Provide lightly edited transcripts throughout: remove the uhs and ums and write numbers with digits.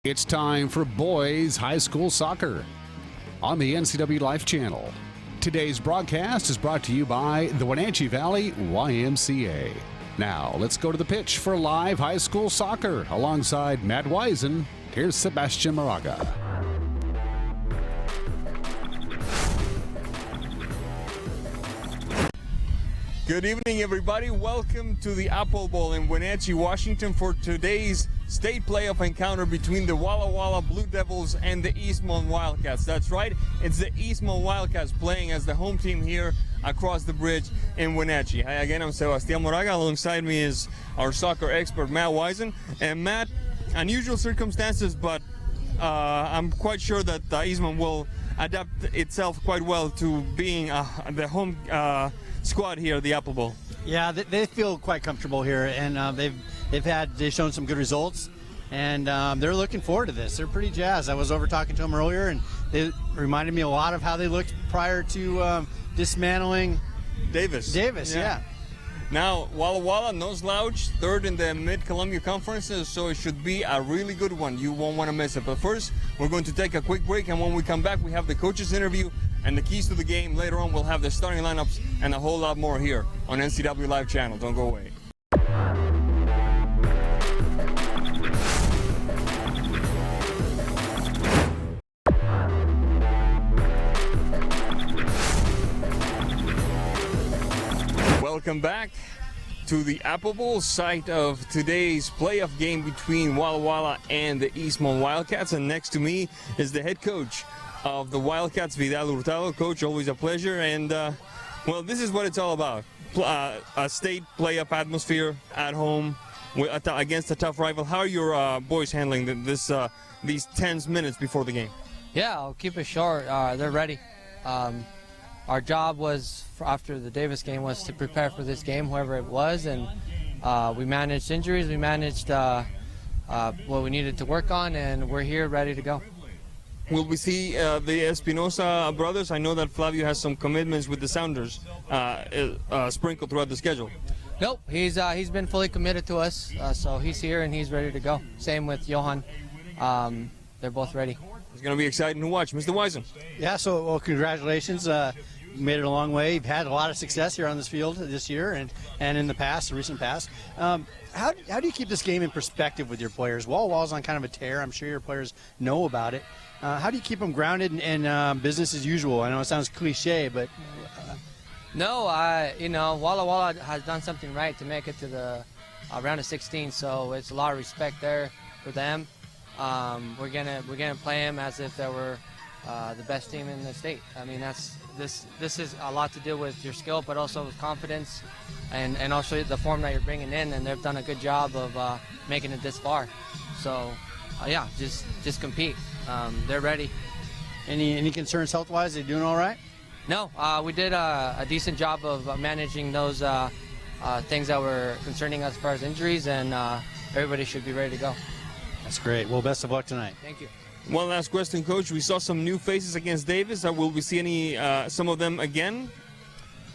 It's time for boys high school soccer on the NCW Life Channel. Today's broadcast is brought to you by the Wenatchee Valley YMCA. Now, let's go to the pitch for live high school soccer. Alongside Matt Wisen, here's Sebastian Moraga. Good evening, everybody. Welcome to the Apple Bowl in Wenatchee, Washington for today's state playoff encounter between the Walla Blue Devils and the Eastmont Wildcats. That's right, it's the Eastmont Wildcats playing as the home team here across the bridge in Wenatchee. Hi again, I'm Sebastian Moraga. Alongside me is our soccer expert, Matt Wisen. And Matt, unusual circumstances, but I'm quite sure that Eastmont will adapt itself quite well to being the home squad here at the Apple Bowl. Yeah, they feel quite comfortable here, and they've shown some good results, and they're looking forward to this. They're pretty jazzed. I was over talking to them earlier, and they reminded me a lot of how they looked prior to dismantling Davis. Yeah. Now, Walla, no slouch, third in the Mid-Columbia Conferences, so it should be a really good one. You won't want to miss it. But first, we're going to take a quick break, and when we come back, we have the coaches' interview and the keys to the game. Later on, we'll have the starting lineups and a whole lot more here on NCW Live Channel. Don't go away. Welcome back to the Apple Bowl, site of today's playoff game between Walla and the Eastmont Wildcats. And next to me is the head coach of the Wildcats, Vidal Hurtado. Coach, always a pleasure. And, well, this is what it's all about. A state playoff atmosphere at home against a tough rival. How are your boys handling these tense minutes before the game? Yeah, I'll keep it short. They're ready. Our job was, after the Davis game, was to prepare for this game, whoever it was, and we managed injuries, we managed what we needed to work on, and we're here ready to go. Will we see the Espinosa brothers? I know that Flavio has some commitments with the Sounders sprinkled throughout the schedule. Nope, he's been fully committed to us, so he's here and he's ready to go. Same with Johan. They're both ready. It's going to be exciting to watch. Mr. Wisen. Yeah, so, well, congratulations. You made it a long way. You've had a lot of success here on this field this year and in the past, the recent past. How do you keep this game in perspective with your players? Walla's on kind of a tear. I'm sure your players know about it. How do you keep them grounded and business as usual? I know it sounds cliche, but... No, Walla has done something right to make it to the round of 16, so it's a lot of respect there for them. We're gonna play them as if they were the best team in the state. I mean, this is a lot to do with your skill, but also with confidence, and also the form that you're bringing in. And they've done a good job of making it this far. So, yeah, just compete. They're ready. Any concerns health-wise? Are they doing all right? No, we did a decent job of managing those things that were concerning us as far as injuries, and everybody should be ready to go. That's great. Well, best of luck tonight. Thank you. One last question, Coach. We saw some new faces against Davis. Will we see some of them again?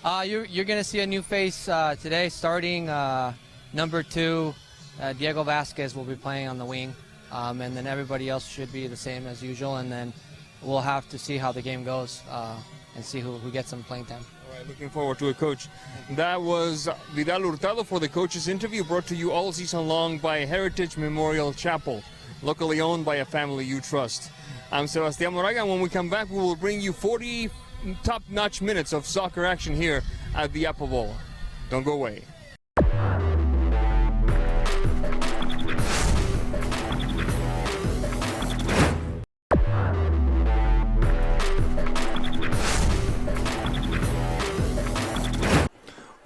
You're going to see a new face today, starting number 2. Diego Vasquez will be playing on the wing, and then everybody else should be the same as usual. And then we'll have to see how the game goes and see who gets some playing time. All right, looking forward to it, Coach. That was Vidal Hurtado for the coach's interview, brought to you all season long by Heritage Memorial Chapel, locally owned by a family you trust. I'm Sebastian Moraga, and when we come back, we will bring you 40 top-notch minutes of soccer action here at the Apple Bowl. Don't go away.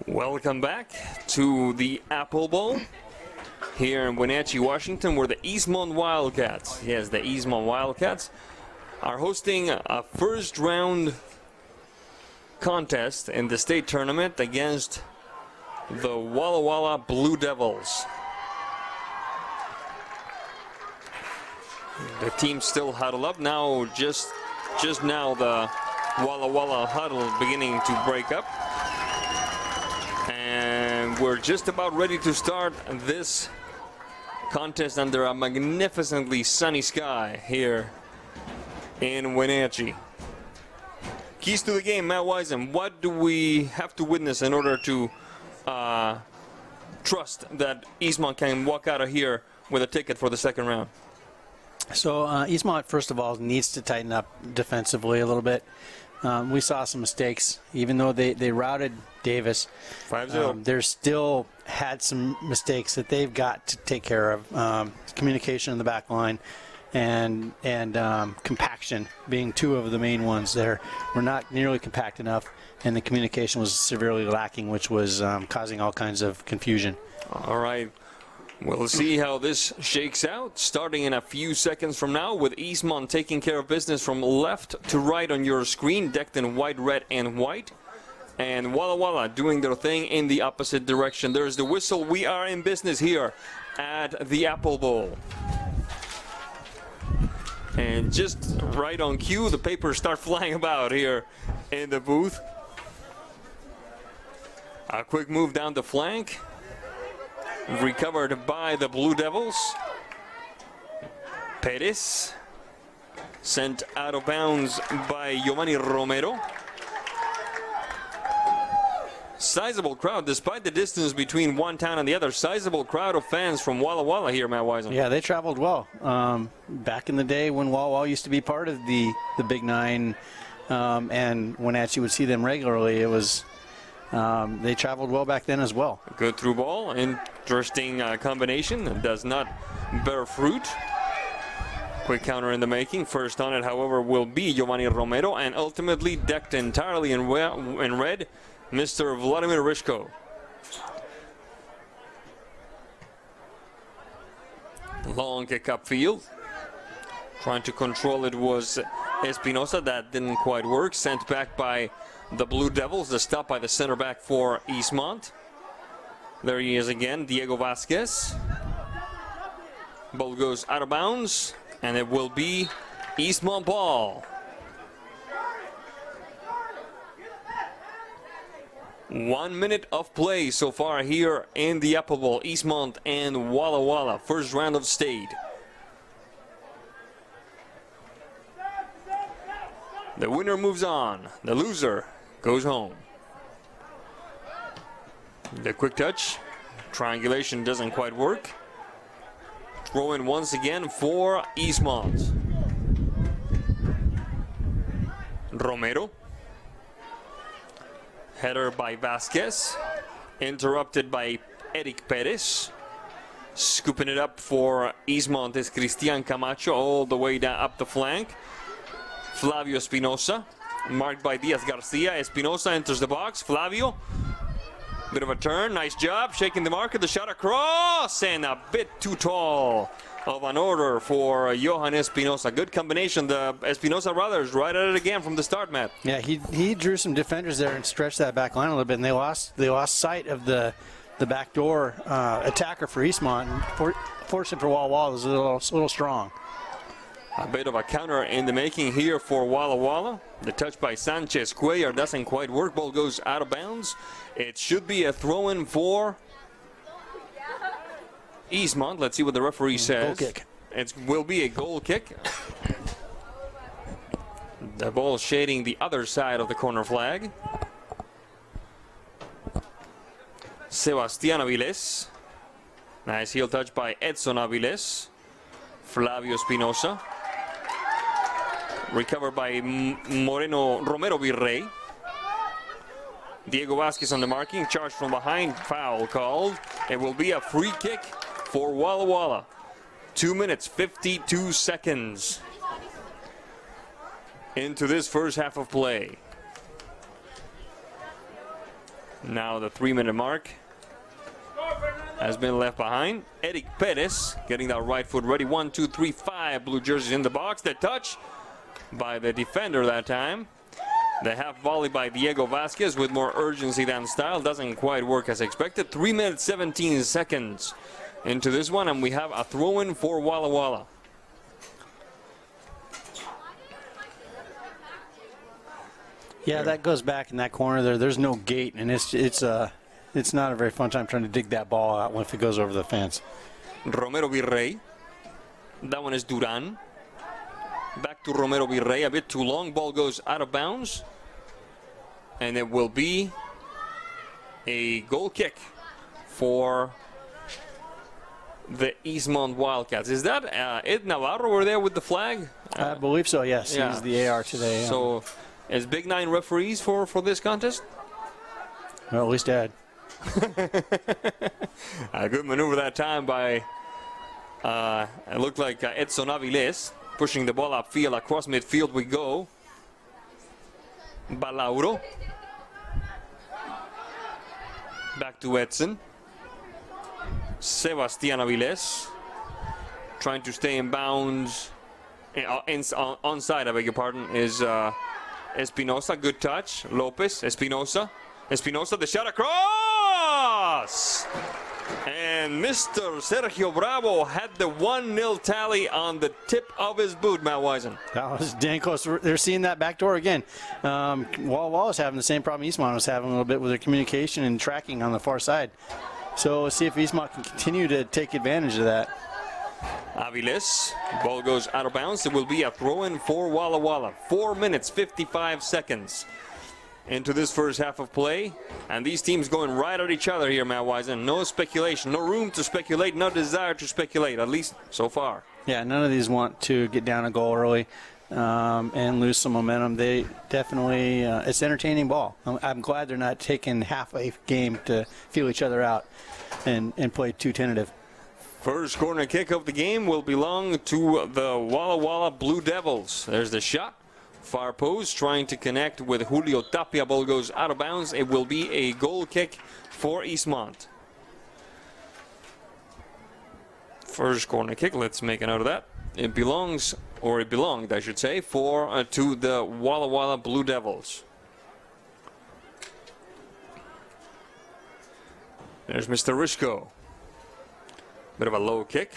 Welcome back to the Apple Bowl here in Wenatchee, Washington, where the Eastmont Wildcats, yes, the Eastmont Wildcats, are hosting a first-round contest in the state tournament against the Walla Blue Devils. The team still huddled up now. Just now, the Walla huddle beginning to break up. And we're just about ready to start this contest under a magnificently sunny sky here in Wenatchee. Keys to the game, Matt Wisen. What do we have to witness in order to trust that Eastmont can walk out of here with a ticket for the second round? So Eastmont, first of all, needs to tighten up defensively a little bit. We saw some mistakes, even though they routed Davis. 5-0. They're still had some mistakes that they've got to take care of. Communication in the back line and compaction being two of the main ones there. We're not nearly compact enough, and the communication was severely lacking, which was causing all kinds of confusion. All right. We'll see how this shakes out, starting in a few seconds from now, with Eastmont taking care of business from left to right on your screen, decked in white, red, and white. And Walla Walla doing their thing in the opposite direction. There's the whistle. We are in business here at the Apple Bowl. And just right on cue, the papers start flying about here in the booth. A quick move down the flank. Recovered by the Blue Devils. Perez sent out of bounds by Giovanni Romero. Sizable crowd, despite the distance between one town and the other. Sizable crowd of fans from Walla Walla here, Matt Wisen. Yeah, they traveled well. Back in the day when Walla Walla used to be part of the Big Nine, and Wenatchee would see them regularly, it was they traveled well back then as well. Good through ball. Interesting combination. It does not bear fruit. Quick counter in the making. First on it, however, will be Giovanni Romero, and ultimately decked entirely in red, Mr. Vladimir Rishko. Long kick upfield. Trying to control it was Espinosa. That didn't quite work. Sent back by the Blue Devils. The stop by the center back for Eastmont. There he is again, Diego Vasquez. Ball goes out of bounds, and it will be Eastmont ball. 1 minute of play so far here in the Apple Bowl. Eastmont and Walla Walla, first round of state. The winner moves on. The loser goes home. The quick touch. Triangulation doesn't quite work. Throw in once again for Eastmont. Romero. Header by Vasquez. Interrupted by Eric Perez. Scooping it up for Eastmont is Cristian Camacho all the way down up the flank. Flavio Espinosa, marked by Diaz Garcia. Espinosa enters the box. Flavio, bit of a turn. Nice job, shaking the marker. The shot across, and a bit too tall of an order for Johan Espinosa. Good combination. The Espinosa brothers right at it again from the start, Matt. Yeah, he drew some defenders there and stretched that back line a little bit, and they lost sight of the backdoor attacker for Eastmont. And fortunate for Walla Walla, was a little strong. A bit of a counter in the making here for Walla Walla. The touch by Sanchez Cuellar doesn't quite work. Ball goes out of bounds. It should be a throw-in for Eastmont. Let's see what the referee says. Goal kick. It will be a goal kick. The ball shading the other side of the corner flag. Sebastián Avilés. Nice heel touch by Edson Avilés. Flavio Espinosa. Recovered by Romero Virrey. Diego Vasquez on the marking. Charged from behind. Foul called. It will be a free kick for Walla Walla. 2 minutes, 52 seconds into this first half of play. Now the 3-minute mark has been left behind. Eric Perez getting that right foot ready. 1, 2, 3, 5 blue jerseys in the box. The touch by the defender that time. The half volley by Diego Vasquez with more urgency than style. Doesn't quite work as expected. 3 minutes, 17 seconds into this one, and we have a throw-in for Walla Walla. Yeah, that goes back in that corner there. There's no gate, and it's not a very fun time trying to dig that ball out if it goes over the fence. Romero Virrey. That one is Duran. Back to Romero Virrey, a bit too long. Ball goes out of bounds. And it will be a goal kick for the Eastmont Wildcats. Is that Ed Navarro over there with the flag? I believe so, yes. Yeah. He's the AR today. So, is Big Nine referees for this contest? Well, at least Ed. A good maneuver that time by, it looked like Edson Aviles, pushing the ball upfield. Across midfield we go. Balauro. Back to Edson. Sebastián Avilés trying to stay in bounds. Onside, I beg your pardon, is Espinosa. Good touch. Lopez. Espinosa, the shot across! And Mr. Sergio Bravo had the 1-0 tally on the tip of his boot, Matt Wisen. That was dang close. They're seeing that back door again. Walla is having the same problem Eastmont was having a little bit with their communication and tracking on the far side. So we'll see if Eastmont can continue to take advantage of that. Aviles, ball goes out of bounds. It will be a throw-in for Walla Walla. 4 minutes, 55 seconds into this first half of play. And these teams going right at each other here, Matt Wisen. No speculation, no room to speculate, no desire to speculate, at least so far. Yeah, none of these want to get down a goal early and lose some momentum. They definitely, it's entertaining ball. I'm glad they're not taking half a game to feel each other out and play too tentative. First corner kick of the game will belong to the Walla Walla Blue Devils. There's the shot. Far post trying to connect with Julio Tapia. Ball goes out of bounds. It will be a goal kick for Eastmont. First corner kick. Let's make a note of that. It belongs, or it belonged, I should say, to the Walla Walla Blue Devils. There's Mr. Rishko. Bit of a low kick.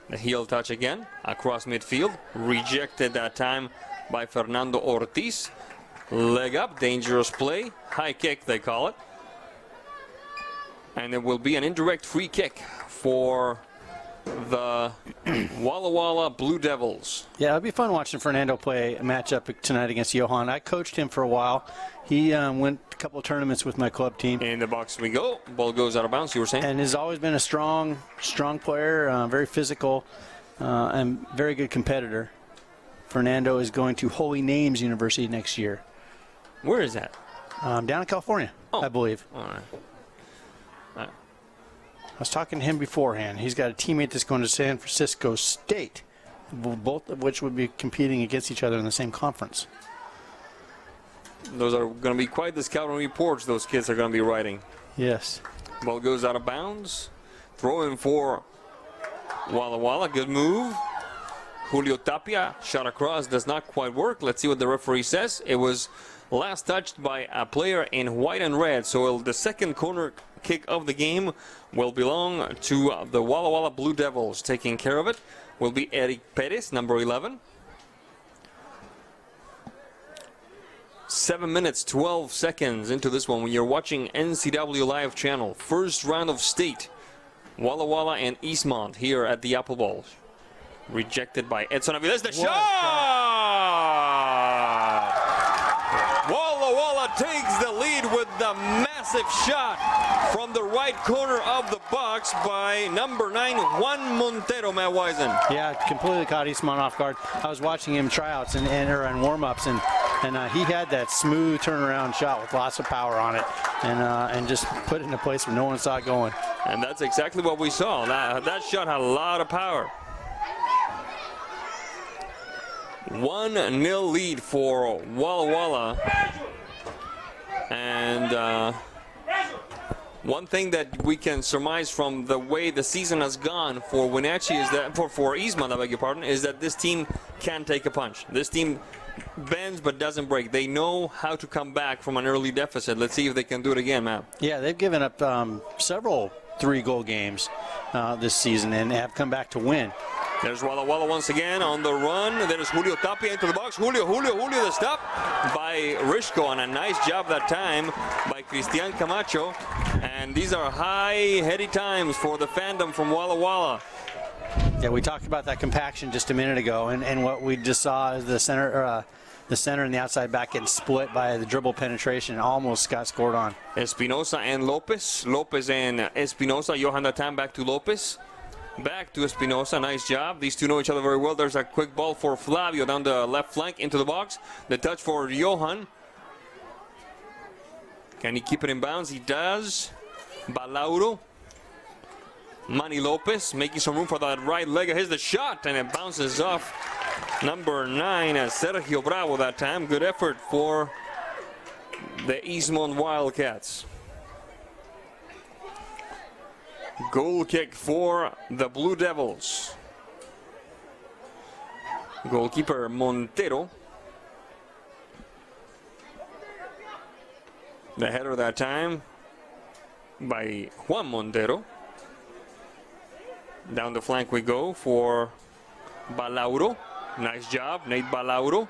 The heel touch again across midfield. Rejected that time by Fernando Ortiz. Leg up, dangerous play. High kick, they call it. And it will be an indirect free kick for the Walla Walla Blue Devils. Yeah, it'll be fun watching Fernando play a matchup tonight against Johan. I coached him for a while. He went a couple of tournaments with my club team. In the box we go. Ball goes out of bounds, you were saying? And has always been a strong player, very physical, and very good competitor. Fernando is going to Holy Names University next year. Where is that? Down in California, I believe. All right. I was talking to him beforehand. He's got a teammate that's going to San Francisco State, both of which would be competing against each other in the same conference. Those are going to be quite the scouting reports those kids are going to be writing. Yes. Ball goes out of bounds. Throw in for Walla Walla. Good move. Julio Tapia, shot across, does not quite work. Let's see what the referee says. It was last touched by a player in white and red. So the second corner kick of the game will belong to the Walla Walla Blue Devils. Taking care of it will be Eric Perez, number 11. 7 minutes, 12 seconds into this one when you're watching NCW Live channel. First round of state. Walla Walla and Eastmont here at the Apple Bowl. Rejected by Edson Aviles. The shot! Walla Walla takes the lead with the massive shot from the right corner of the box by number 9, Juan Montero, Matt Wisen. Yeah, completely caught Eastmont off guard. I was watching him tryouts and warm-ups, and he had that smooth turnaround shot with lots of power on it, and just put it in a place where no one saw it going. And that's exactly what we saw. That shot had a lot of power. 1-0 lead for Walla Walla. And one thing that we can surmise from the way the season has gone for Wenatchee is that, for Eastmont, I beg your pardon, is that this team can take a punch. This team bends but doesn't break. They know how to come back from an early deficit. Let's see if they can do it again, Matt. Yeah, they've given up several 3-goal games this season and have come back to win. There's Walla Walla once again on the run. There's Julio Tapia into the box. Julio, the stop by Rishko, and a nice job that time by Cristian Camacho. And And these are high, heady times for the fandom from Walla Walla. Yeah, we talked about that compaction just a minute ago, and what we just saw is the center and the outside back getting split by the dribble penetration and almost got scored on. Espinosa and Lopez. Lopez and Espinosa. Johan that time back to Lopez. Back to Espinosa. Nice job. These two know each other very well. There's a quick ball for Flavio down the left flank into the box. The touch for Johan. Can he keep it in bounds? He does. Balauro. Manny Lopez making some room for that right leg. Here's the shot, and it bounces off number 9, Sergio Bravo that time. Good effort for the Eastmont Wildcats. Goal kick for the Blue Devils. Goalkeeper Montero. The header that time by Juan Montero. Down the flank we go for Balauro. Nice job, Nate Balauro.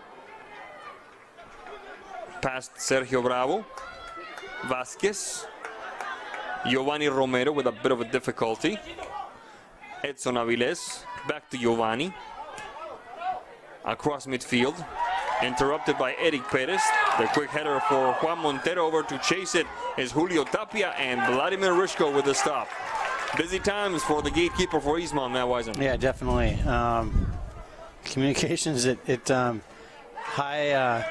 Past Sergio Bravo. Vasquez. Giovanni Romero with a bit of a difficulty. Edson Aviles. Back to Giovanni. Across midfield. Interrupted by Eric Perez. The quick header for Juan Montero. Over to chase it is Julio Tapia and Vladimir Rishko with the stop. Busy times for the gatekeeper for Eastmont, Matt Wisen. Yeah, definitely. Communications at high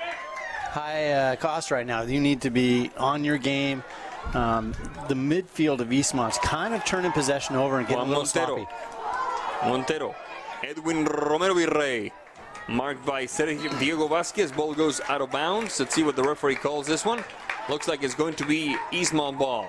cost right now. You need to be on your game. The midfield of Eastmont's kind of turning possession over and getting a little sloppy. Montero. Edwin Romero Virrey. Marked by Sergio Diego Vasquez. Ball goes out of bounds. Let's see what the referee calls this one. Looks like it's going to be Eastmont ball.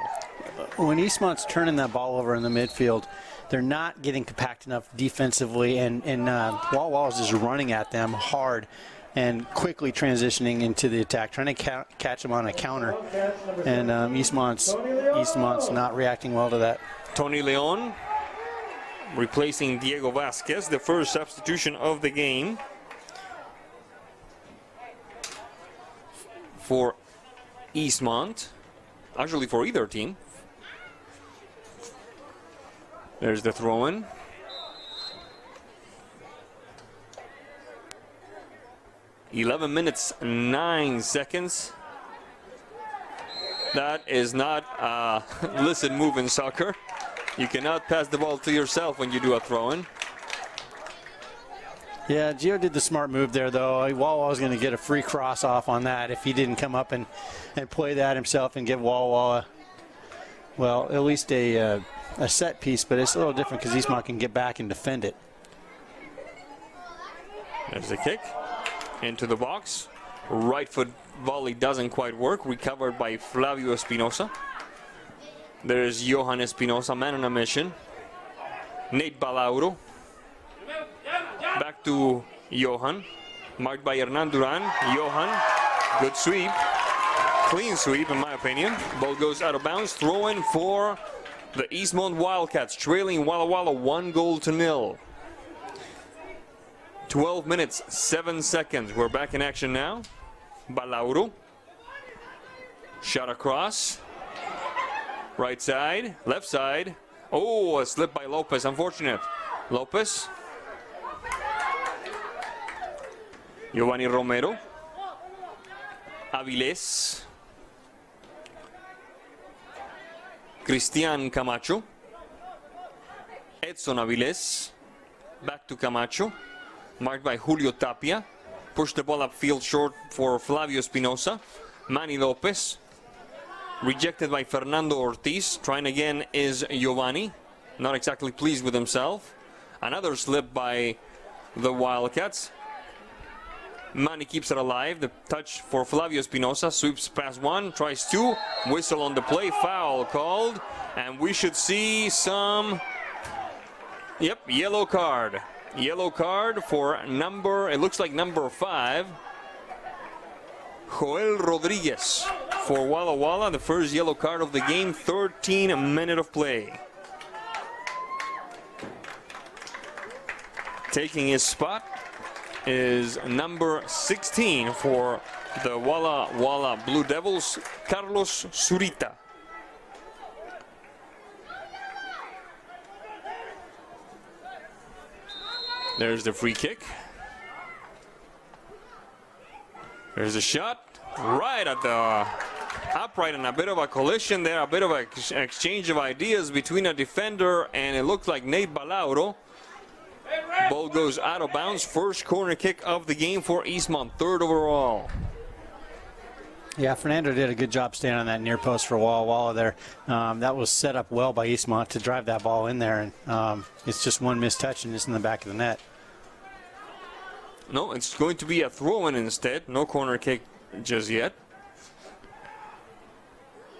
When Eastmont's turning that ball over in the midfield, they're not getting compact enough defensively, and Walla Walla's just running at them hard and quickly transitioning into the attack, trying to catch them on a counter. And Eastmont's not reacting well to that. Tony Leon replacing Diego Vasquez, the first substitution of the game for Eastmont. Actually, for either team. There's the throw-in. (11 minutes 9 seconds). That is not a illicit move in soccer. You cannot pass the ball to yourself when you do a throw-in. Yeah, Gio did the smart move there, though. Walla was going to get a free cross off on that if he didn't come up and play that himself and give Walla, well, at least a set piece, but it's a little different because Eastmont can get back and defend it. There's the kick into the box. Right foot volley doesn't quite work. Recovered by Flavio Espinosa. There's Johan Espinosa, man on a mission. Nate Balauro. Back to Johan. Marked by Hernan Duran. Johan. Good sweep. Clean sweep, in my opinion. Ball goes out of bounds. Throw in for the Eastmont Wildcats, trailing Walla Walla 1-0. 12 minutes, 7 seconds. We're back in action now. Balauro. Shot across. Right side, left side. Oh, a slip by Lopez. Unfortunate. Lopez. Giovanni Romero. Aviles. Cristian Camacho. Edson Aviles. Back to Camacho. Marked by Julio Tapia. Push the ball upfield short for Flavio Espinosa. Manny Lopez. Rejected by Fernando Ortiz. Trying again is Giovanni. Not exactly pleased with himself. Another slip by the Wildcats. Manny keeps it alive. The touch for Flavio Espinosa. Sweeps past one. Tries two. Whistle on the play. Foul called. And we should see some... Yep, yellow card. Yellow card for number... It looks like number 5. Joel Rodriguez for Walla Walla. The first yellow card of the game. 13 minutes of play. Taking his spot is number 16 for the Walla Walla Blue Devils, Carlos Zurita. There's the free kick. There's a shot right at the upright, and a bit of a collision there, a bit of an exchange of ideas between a defender and it looked like Nate Balauro. Ball goes out of bounds. First corner kick of the game for Eastmont, third overall. Yeah, Fernando did a good job staying on that near post for Walla there. That was set up well by Eastmont to drive that ball in there, and it's just one missed touch and it's in the back of the net. No, it's going to be a throw-in instead. No corner kick just yet.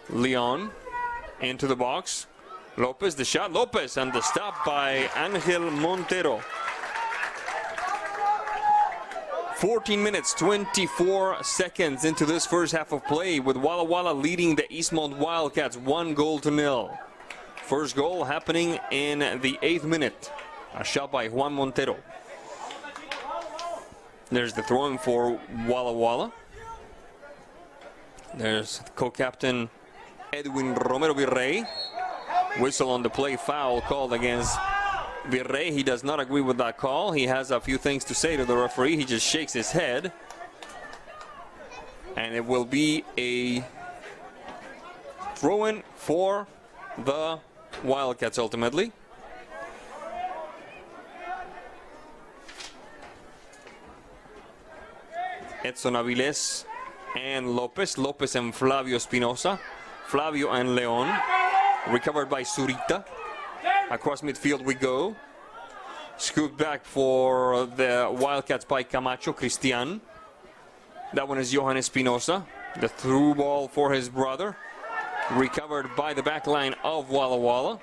Leon into the box. Lopez, the shot. Lopez, and the stop by Angel Montero. 14 minutes, 24 seconds into this first half of play, with Walla Walla leading the Eastmont Wildcats 1-0. First goal happening in the 8th minute. A shot by Juan Montero. There's the throw-in for Walla Walla. There's co-captain Edwin Romero Virrey. Whistle on the play, foul called against Virrey. He does not agree with that call. He has a few things to say to the referee. He just shakes his head. And it will be a throw-in for the Wildcats ultimately. Edson Aviles and Lopez. Lopez and Flavio Espinosa. Flavio and Leon. Recovered by Zurita. Across midfield we go. Scooped back for the Wildcats by Camacho, Cristian. That one is Johan Espinosa. The through ball for his brother. Recovered by the back line of Walla Walla.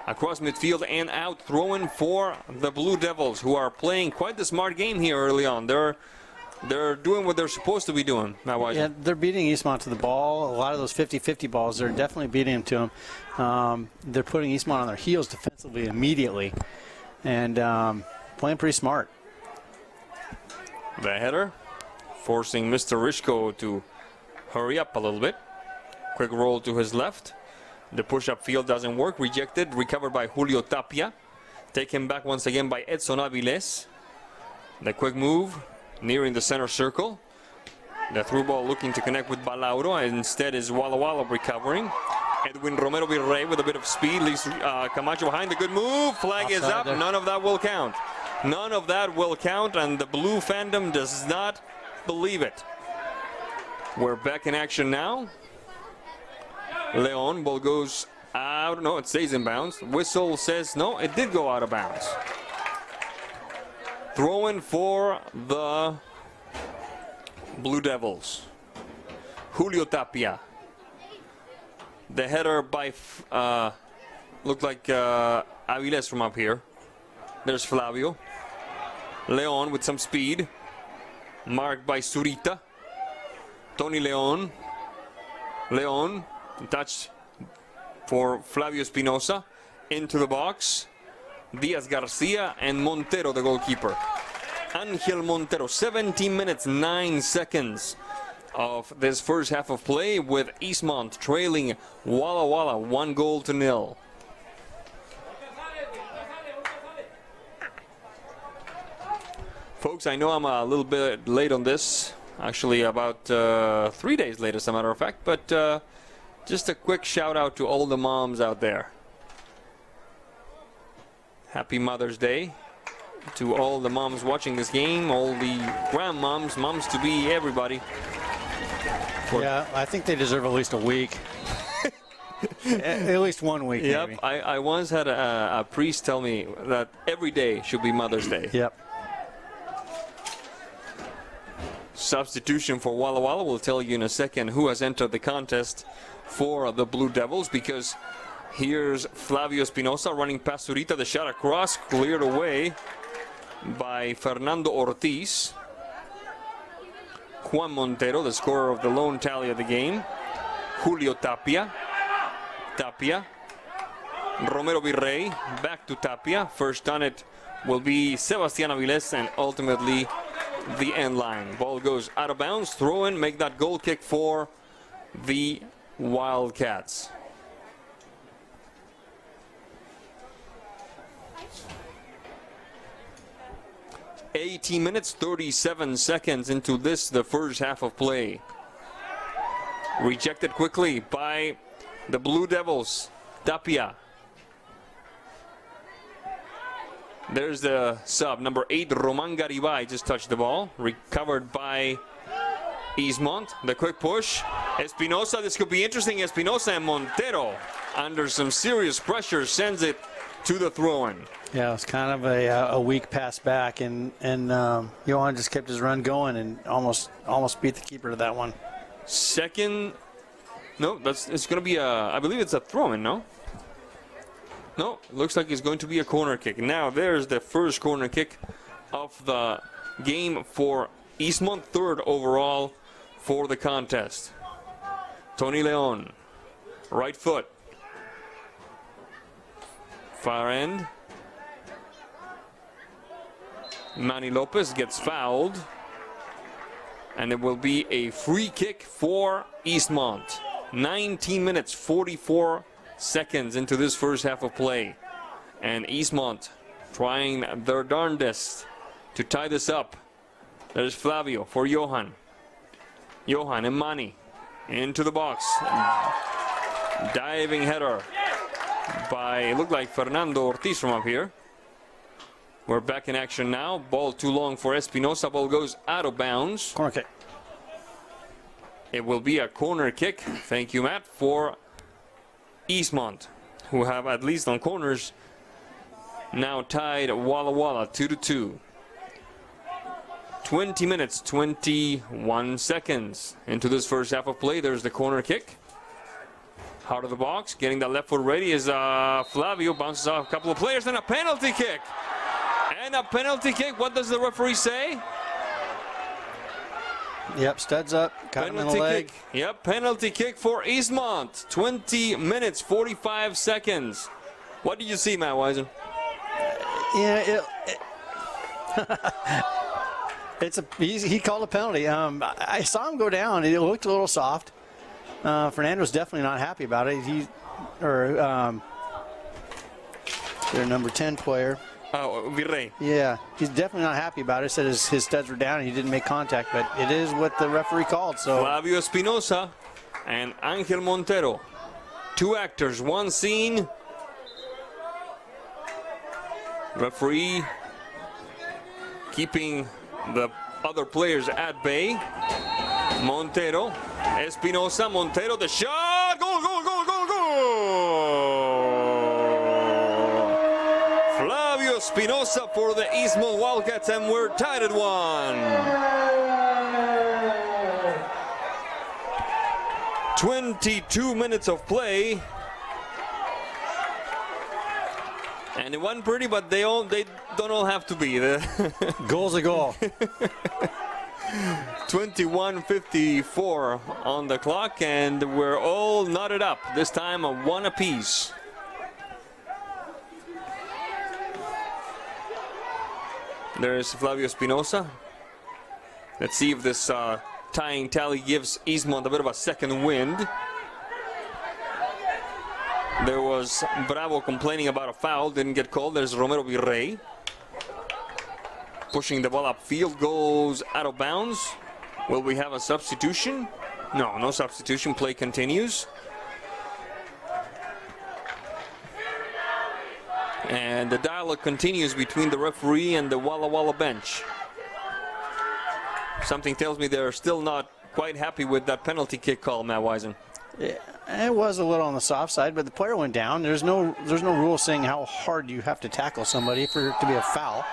Across midfield and out, throwing for the Blue Devils, who are playing quite the smart game here early on. They're doing what they're supposed to be doing. Yeah, they're beating Eastmont to the ball. A lot of those 50-50 balls, they're definitely beating them to them. They're putting Eastmont on their heels defensively immediately, and playing pretty smart. The header, forcing Mr. Rishko to hurry up a little bit. Quick roll to his left. The push-up field doesn't work. Rejected. Recovered by Julio Tapia. Taken back once again by Edson Aviles. The quick move. Nearing the center circle. The through ball looking to connect with Balauro. Instead is Walla Walla recovering. Edwin Romero Virrey with a bit of speed. Leaves Camacho behind. The good move. Flag is up. None of that will count. None of that will count. And the blue fandom does not believe it. We're back in action now. Leon, ball goes out. No, it stays in bounds. Whistle says no, it did go out of bounds. Throw-in for the Blue Devils. Julio Tapia. The header by, looked like Aviles from up here. There's Flavio. Leon with some speed. Marked by Zurita. Tony Leon. Leon, touched for Flavio Espinosa. Into the box. Diaz Garcia and Montero, the goalkeeper. Angel Montero, 17 minutes, 9 seconds of this first half of play, with Eastmont trailing Walla Walla 1-0. Folks, I know I'm a little bit late on this. Actually, about 3 days late, as a matter of fact. But just a quick shout out to all the moms out there. Happy Mother's Day to all the moms watching this game, all the grandmoms, moms-to-be, everybody. Yeah, I think they deserve at least a week. At least 1 week, Yep, maybe. I once had a priest tell me that every day should be Mother's Day. Yep. Substitution for Walla Walla. We'll tell you in a second who has entered the contest for the Blue Devils, because here's Flavio Espinosa running past Zurita. The shot across, cleared away by Fernando Ortiz. Juan Montero, the scorer of the lone tally of the game. Julio Tapia. Tapia. Romero Virrey, back to Tapia. First on it will be Sebastián Aviles, and ultimately the end line. Ball goes out of bounds. Throw in, make that goal kick for the Wildcats. 18 minutes, 37 seconds into this, the first half of play. Rejected quickly by the Blue Devils. Tapia. There's the sub, number 8, Roman Garibay, just touched the ball. Recovered by Eastmont. The quick push. Espinosa, this could be interesting. Espinosa and Montero, under some serious pressure, sends it to the throw-in. Yeah, it was kind of a weak pass back, and Johan just kept his run going and almost beat the keeper to that one. Second, no, it's going to be I believe it's a throw-in, no? No, it looks like it's going to be a corner kick. Now there's the first corner kick of the game for Eastmont, third overall for the contest. Tony Leon, right foot. Far end. Manny Lopez gets fouled. And it will be a free kick for Eastmont. 19 minutes, 44 seconds into this first half of play. And Eastmont trying their darndest to tie this up. There's Flavio for Johan. Johan and Manny into the box. Diving header by, it looked like Fernando Ortiz from up here. We're back in action now. Ball too long for Espinosa. Ball goes out of bounds. Corner kick. It will be a corner kick. Thank you, Matt, for Eastmont, who have, at least on corners, now tied Walla Walla 2-2. 20 minutes, 21 seconds into this first half of play. There's the corner kick. Out of the box, getting that left foot ready is Flavio. Bounces off a couple of players, and a penalty kick. And a penalty kick. What does the referee say? Yep, studs up. Got him in the leg. Kick. Yep, penalty kick for Eastmont. 20 minutes, 45 seconds. What did you see, Matt Wisen? Yeah, he called a penalty. I saw him go down. It looked a little soft. Fernando's definitely not happy about it. Their number 10 player. Oh, Virrey. Yeah, he's definitely not happy about it. Said his studs were down and he didn't make contact, but it is what the referee called. So Flavio Espinosa and Angel Montero. Two actors, one scene. Referee keeping the other players at bay. Montero, Espinosa, Montero, the shot! Goal, goal, goal, goal, goal! Flavio Espinosa for the Eastmont Wildcats, and we're tied at 1. 22 minutes of play. And it wasn't pretty, but they don't all have to be. goal's a goal. 21:54 on the clock, and we're all knotted up. This time a 1 apiece. There's Flavio Espinosa. Let's see if this tying tally gives Eastmont a bit of a second wind. There was Bravo complaining about a foul, didn't get called. There's Romero Virrey. Pushing the ball upfield, goes out of bounds. Will we have a substitution? No, no substitution. Play continues. And the dialogue continues between the referee and the Walla Walla bench. Something tells me they're still not quite happy with that penalty kick call, Matt Wisen. Yeah, it was a little on the soft side, but the player went down. There's no rule saying how hard you have to tackle somebody for it to be a foul.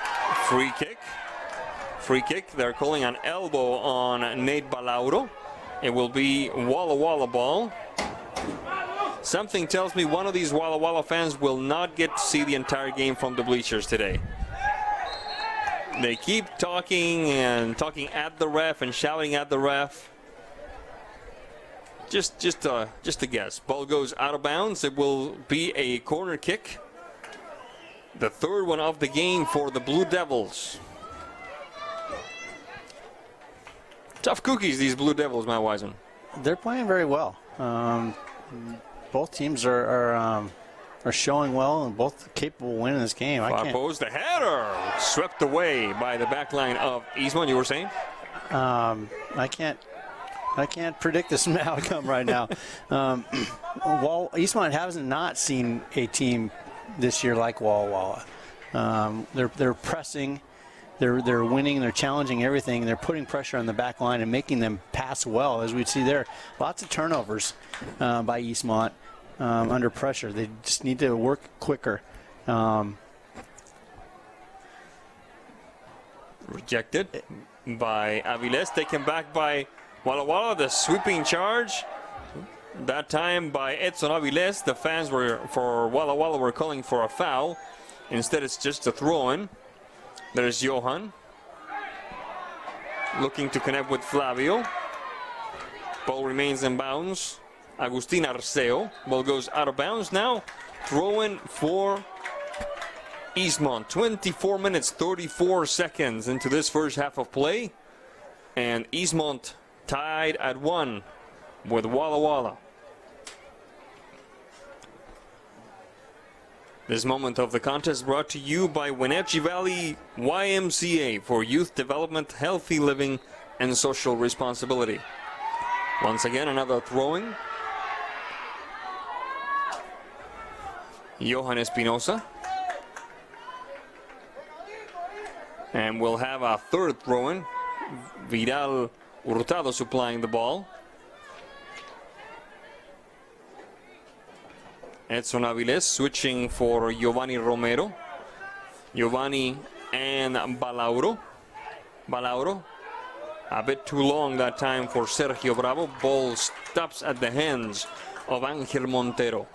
Free kick. Free kick. They're calling an elbow on Nate Balauro. It will be Walla Walla ball. Something tells me one of these Walla Walla fans will not get to see the entire game from the bleachers today. They keep talking at the ref and shouting at the ref. Just a guess. Ball goes out of bounds. It will be a corner kick. The third one of the game for the Blue Devils. Tough cookies, these Blue Devils, Matt Wisen. They're playing very well. Both teams are are showing well and both capable of winning this game. Far post, the header swept away by the back line of Eastmont. You were saying? I can't predict this outcome right now. Eastmont hasn't not seen a team this year like Walla Walla. They're pressing, they're winning, they're challenging everything. They're putting pressure on the back line and making them pass well, as we see there. Lots of turnovers by Eastmont under pressure. They just need to work quicker. Rejected by Aviles, taken back by Walla Walla. The sweeping charge, that time by Edson Aviles. The fans for Walla Walla were calling for a foul. Instead, it's just a throw-in. There's Johan looking to connect with Flavio. Ball remains in bounds. Agustin Arceo. Ball goes out of bounds now. Throw-in for Eastmont. 24 minutes, 34 seconds into this first half of play. And Eastmont tied at 1 with Walla Walla. This moment of the contest brought to you by Wenatchee Valley YMCA for youth development, healthy living, and social responsibility. Once again, another throwing. Johan Espinosa. And we'll have a third throw-in. Vidal Hurtado supplying the ball. Edson Aviles switching for Giovanni Romero. Giovanni and Balauro. Balauro, a bit too long that time for Sergio Bravo. Ball stops at the hands of Angel Montero.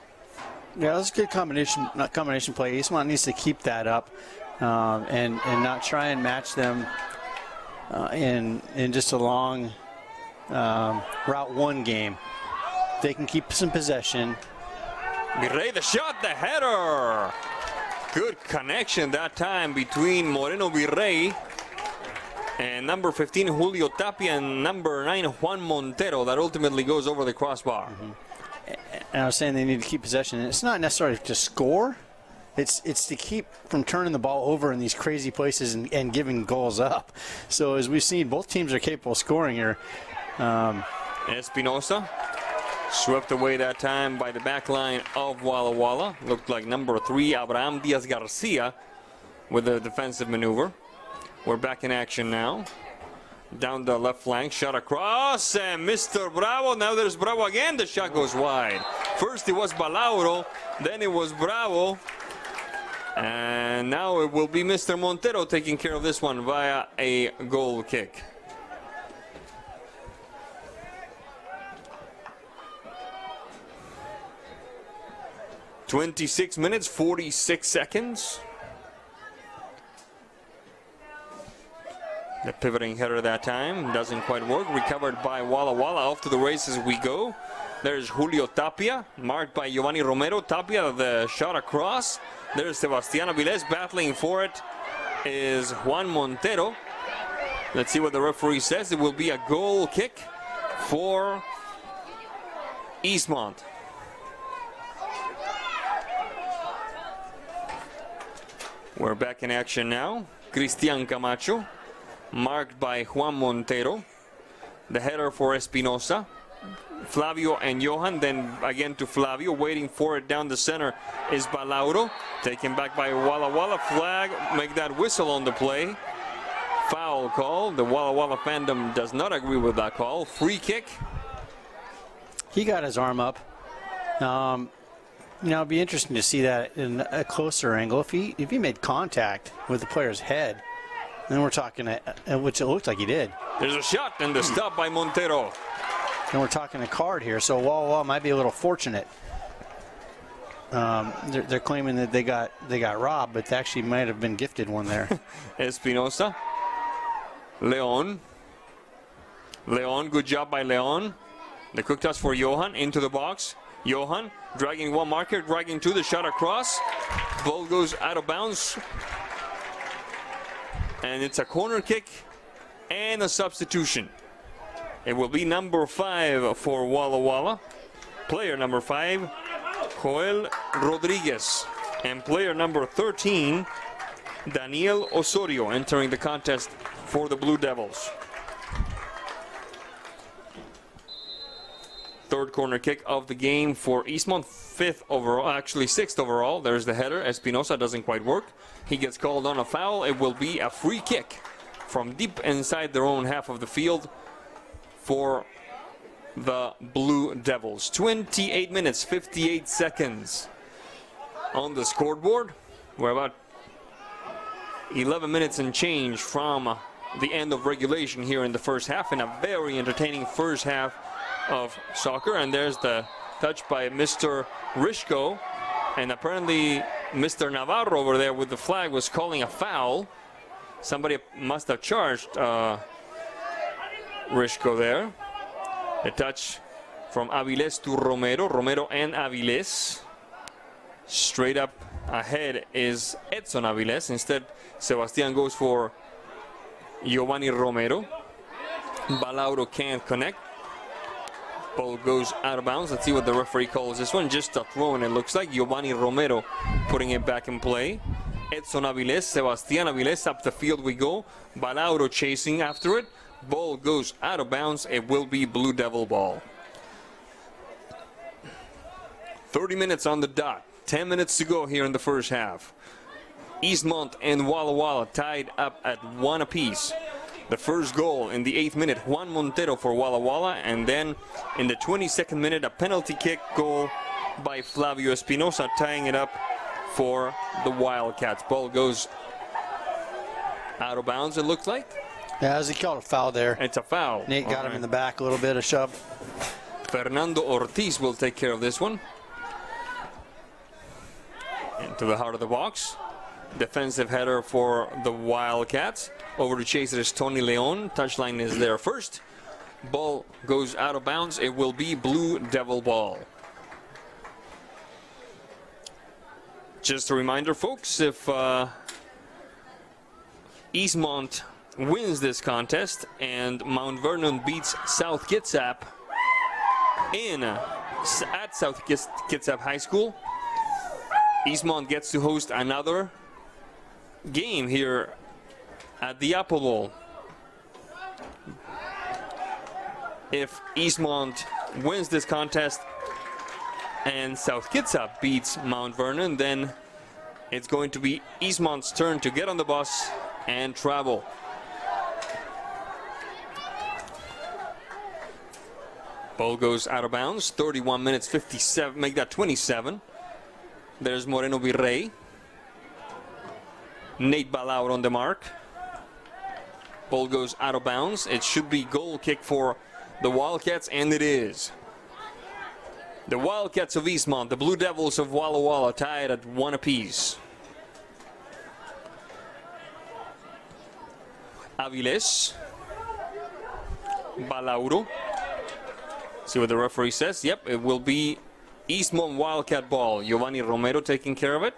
Yeah, that's a good combination play. Eastmont needs to keep that up and not try and match them in just a long Route 1 game. They can keep some possession. Virrey, the shot, the header. Good connection that time between Moreno Virrey and number 15 Julio Tapia and number 9 Juan Montero that ultimately goes over the crossbar. And I was saying they need to keep possession. It's not necessarily to score. It's to keep from turning the ball over in these crazy places and giving goals up. So as we've seen, both teams are capable of scoring here. Espinosa swept away that time by the back line of Walla Walla. Looked like number 3 Abraham Diaz Garcia with a defensive maneuver. We're back in action now. Down the left flank, shot across, and Mr. Bravo. Now there's Bravo again. The shot goes wide. First it was Balauro, then it was Bravo. And now it will be Mr. Montero taking care of this one via a goal kick. "26 minutes, 46 seconds. The pivoting header that time doesn't quite work. Recovered by Walla Walla. Off to the races we go. There's Julio Tapia, marked by Giovanni Romero. Tapia, the shot across. There's Sebastián Avilés battling for it. Is Juan Montero. Let's see what the referee says. It will be a goal kick for Eastmont. We're back in action now. Cristian Camacho, marked by Juan Montero. The header for Espinosa. Flavio and Johan, then again to Flavio, waiting for it down the center is Balauro. Taken back by Walla Walla. Flag, make that whistle on the play. Foul call. The Walla Walla fandom does not agree with that call. Free kick. He got his arm up. It'd be interesting to see that in a closer angle. If he made contact with the player's head, then we're talking, which it looked like he did. There's a shot and the stop by Montero. And we're talking a card here, so Walla might be a little fortunate. They're claiming that they got robbed, but they actually might have been gifted one there. Espinosa. Leon, good job by Leon. The quick toss for Johan into the box. Johan dragging one marker, dragging two, the shot across. Ball goes out of bounds. And it's a corner kick and a substitution. It will be number 5 for Walla Walla. Player number 5, Joel Rodriguez. And player number 13, Daniel Osorio, entering the contest for the Blue Devils. Third corner kick of the game for Eastmont, sixth overall. There's the header. Espinosa doesn't quite work. He gets called on a foul. It will be a free kick from deep inside their own half of the field for the Blue Devils. 28 minutes, 58 seconds on the scoreboard. We're about 11 minutes and change from the end of regulation here in the first half, in a very entertaining first half of soccer. And there's the touch by Mr. Rishko, and apparently Mr. Navarro over there with the flag was calling a foul. Somebody must have charged Rishko there. A touch from Aviles to Romero. Romero and Aviles. Straight up ahead is Edson Aviles. Instead, Sebastian goes for Giovanni Romero. Balauro can't connect. Ball goes out of bounds. Let's see what the referee calls this one. Just a throw, and it looks like Giovanni Romero putting it back in play. Edson Aviles, Sebastian Aviles, up the field we go. Balauro chasing after it. Ball goes out of bounds. It will be Blue Devil ball. 30 minutes on the dot. 10 minutes to go here in the first half. Eastmont and Walla Walla tied up at 1 apiece. The first goal in the 8th minute, Juan Montero for Walla Walla, and then in the 22nd minute, a penalty kick goal by Flavio Espinosa, tying it up for the Wildcats. Ball goes out of bounds, it looks like. Yeah, as he called a foul there. It's a foul. Nate got him in the back a little bit, a shove. Fernando Ortiz will take care of this one. Into the heart of the box. Defensive header for the Wildcats. Over to chase it is Tony Leon. Touchline is there first. Ball goes out of bounds. It will be Blue Devil ball. Just a reminder, folks, if Eastmont wins this contest and Mount Vernon beats South Kitsap at South Kitsap High School, Eastmont gets to host another game here at the Apple Bowl. If Eastmont wins this contest and South Kitsap beats Mount Vernon, then it's going to be Eastmont's turn to get on the bus and travel. Ball goes out of bounds. 31 minutes 57, make that 27. There's Moreno Virrey. Nate Balaur on the mark. Ball goes out of bounds. It should be goal kick for the Wildcats, and it is. The Wildcats of Eastmont, the Blue Devils of Walla Walla, tied at 1 apiece. Aviles. Balauro. See what the referee says. Yep, it will be Eastmont Wildcat ball. Giovanni Romero taking care of it.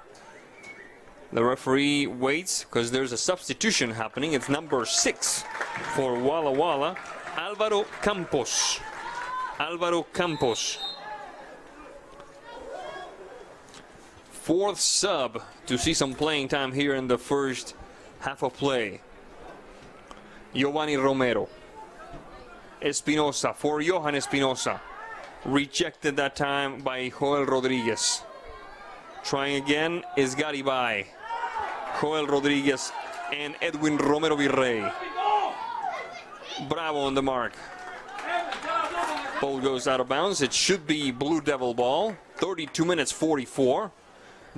The referee waits because there's a substitution happening. It's number 6 for Walla Walla, Alvaro Campos. Alvaro Campos. 4th sub to see some playing time here in the first half of play. Giovanni Romero. Espinosa for Johan Espinosa. Rejected that time by Joel Rodriguez. Trying again is Garibay. Joel Rodriguez and Edwin Romero Virrey. Bravo on the mark. Ball goes out of bounds. It should be Blue Devil ball. 32 minutes 44.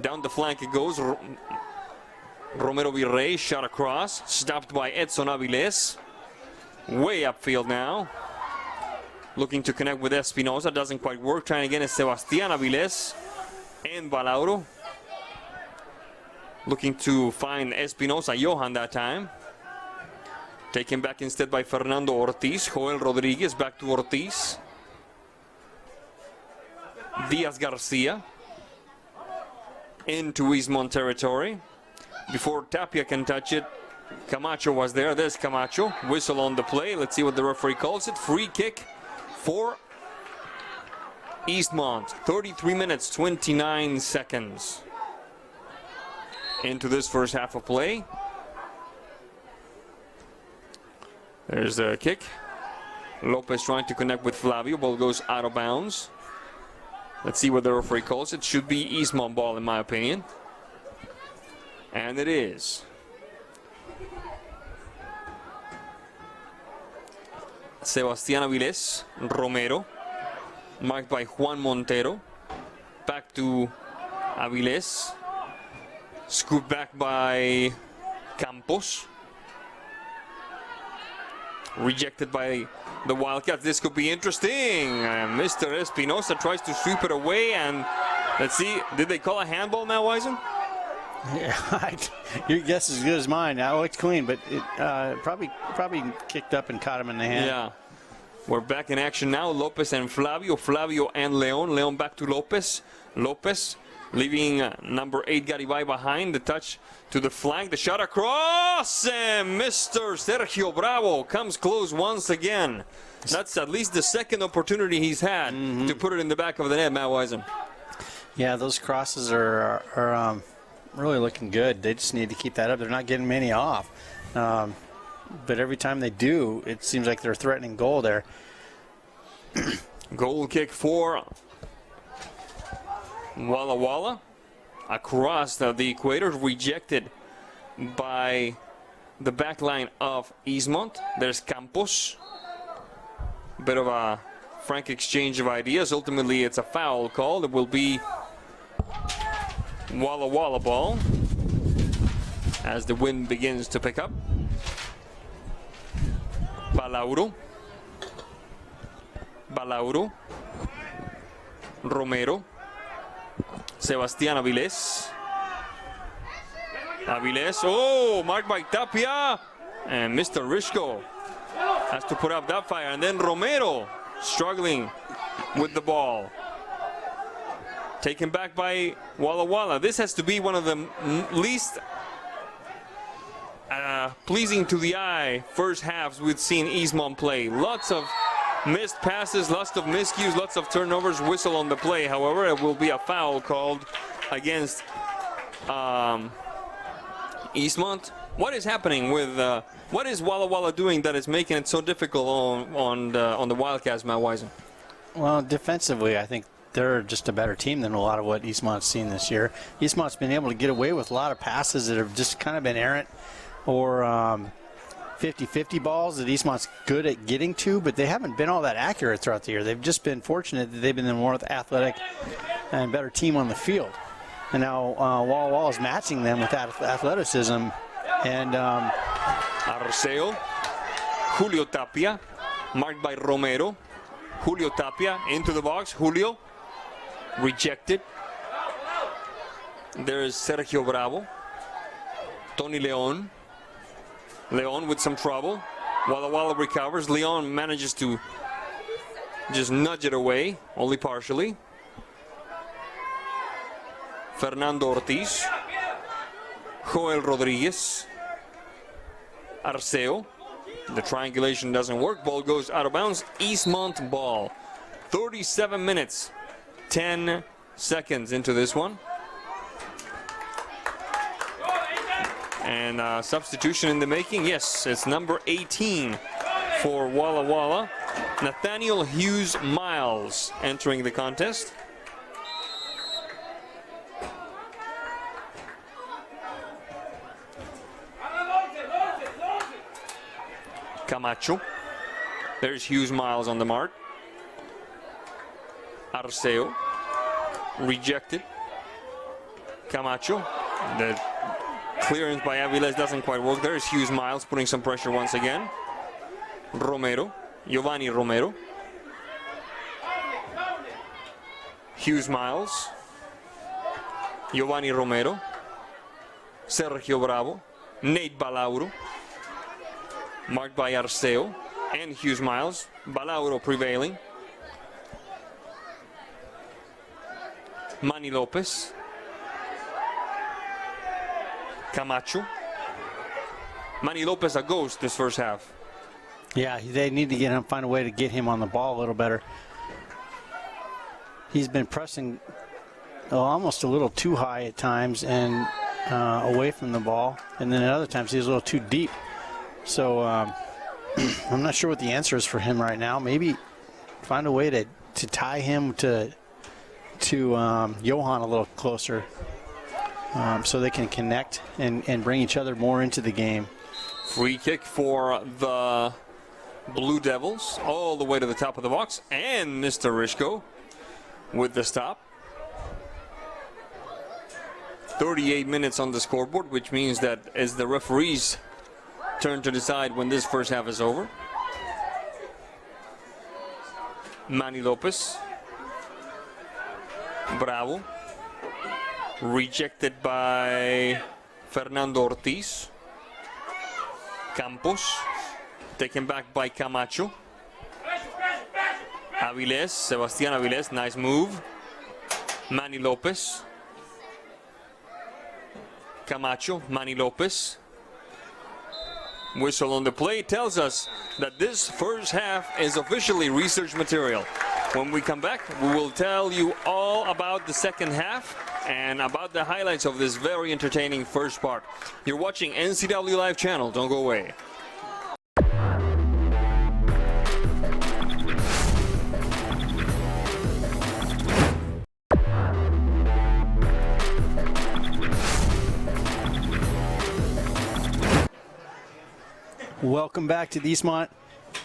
Down the flank it goes. Romero Virrey shot across. Stopped by Edson Aviles. Way upfield now. Looking to connect with Espinosa. Doesn't quite work. Trying again is Sebastian Aviles and Balauro. Looking to find Espinosa Johan that time. Taken back instead by Fernando Ortiz. Joel Rodriguez back to Ortiz. Diaz Garcia. Into Eastmont territory. Before Tapia can touch it, Camacho was there. There's Camacho. Whistle on the play. Let's see what the referee calls it. Free kick for Eastmont, 33 minutes, 29 seconds into this first half of play. There's the kick. Lopez trying to connect with Flavio. Ball goes out of bounds. Let's see what the referee calls. It should be Eastmont ball, in my opinion. And it is. Sebastián Avilés, Romero, marked by Juan Montero. Back to Avilés. Scooped back by Campos. Rejected by the Wildcats. This could be interesting. Mr. Espinosa tries to sweep it away, and let's see. Did they call a handball now, Wisen? Yeah, your guess is as good as mine. Now it looks clean, but it probably kicked up and caught him in the hand. Yeah. We're back in action now. Lopez and Flavio. Flavio and Leon. Leon back to Lopez. Lopez leaving number 8 Garibay behind. The touch to the flank. The shot across. And Mr. Sergio Bravo comes close once again. That's at least the second opportunity he's had to put it in the back of the net, Matt Wisen. Yeah, those crosses are really looking good. They just need to keep that up. They're not getting many off. But every time they do, it seems like they're threatening goal there. Goal kick for Walla Walla. Across the equator, rejected by the back line of Eastmont. There's Campos. Bit of a frank exchange of ideas. Ultimately, it's a foul call. It will be Walla Walla ball as the wind begins to pick up. Balauro. Romero. Sebastián Avilés. Oh, marked by Tapia. And Mr. Rishko has to put up that fire. And then Romero struggling with the ball. Taken back by Walla Walla. This has to be one of the least pleasing to the eye first halves we've seen Eastmont play. Lots of missed passes, lots of miscues, lots of turnovers, whistle on the play. However, it will be a foul called against Eastmont. What is happening with, what is Walla Walla doing that is making it so difficult on the Wildcats, Matt Wisen? Well, defensively, I think they're just a better team than a lot of what Eastmont's seen this year. Eastmont's been able to get away with a lot of passes that have just kind of been errant or 50-50 balls that Eastmont's good at getting to, but they haven't been all that accurate throughout the year. They've just been fortunate that they've been the more athletic and better team on the field. And now Walla Walla is matching them with that athleticism. And Arceo, Julio Tapia, marked by Romero. Julio Tapia into the box. Julio rejected. There's Sergio Bravo. Tony Leon. Leon with some trouble. Walla Walla recovers. Leon manages to just nudge it away, only partially. Fernando Ortiz. Joel Rodriguez. Arceo. The triangulation doesn't work. Ball goes out of bounds. Eastmont ball. 37 minutes, 10 seconds into this one. And substitution in the making. Yes, it's number 18 for Walla Walla. Nathaniel Hughes Miles entering the contest. Camacho. There's Hughes Miles on the mark. Arceo. Rejected. Camacho. The clearance by Avilés doesn't quite work. There's Hughes Miles putting some pressure once again. Romero. Giovanni Romero. Hughes Miles. Giovanni Romero. Sergio Bravo. Nate Balauro. Marked by Arceo and Hughes Miles. Balauro prevailing. Manny Lopez. Camacho. Manny Lopez a ghost this first half. yeah, they need to get him, find a way to get him on the ball a little better. he's been pressing almost a little too high at times and away from the ball, and then at other times he's a little too deep. So I'm not sure what the answer is for him right now. Maybe find a way to tie him to Johan a little closer, so they can connect and bring each other more into the game. Free kick for the Blue Devils all the way to the top of the box, and Mr. Rishko with the stop. 38 minutes on the scoreboard, which means that as the referees turn to decide when this first half is over. Manny Lopez. Bravo. Rejected by Fernando Ortiz. Campos. Taken back by Camacho. Avilés, Sebastián Avilés, nice move. Manny Lopez. Camacho, Manny Lopez. Whistle on the play tells us that this first half is officially research material. When we come back, we will tell you all about the second half and about the highlights of this very entertaining first part. You're watching NCW Live Channel. Don't go away. Welcome back to the Eastmont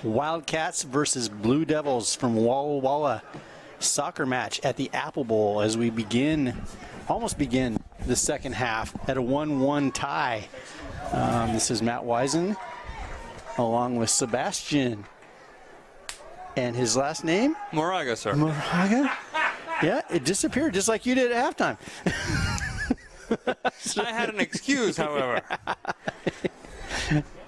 Wildcats versus Blue Devils from Walla Walla soccer match at the Apple Bowl as we almost begin the second half at a 1-1 tie. This is Matt Wisen along with Sebastian. And his last name? Moraga, sir. Moraga? Yeah, it disappeared just like you did at halftime. I had an excuse, however.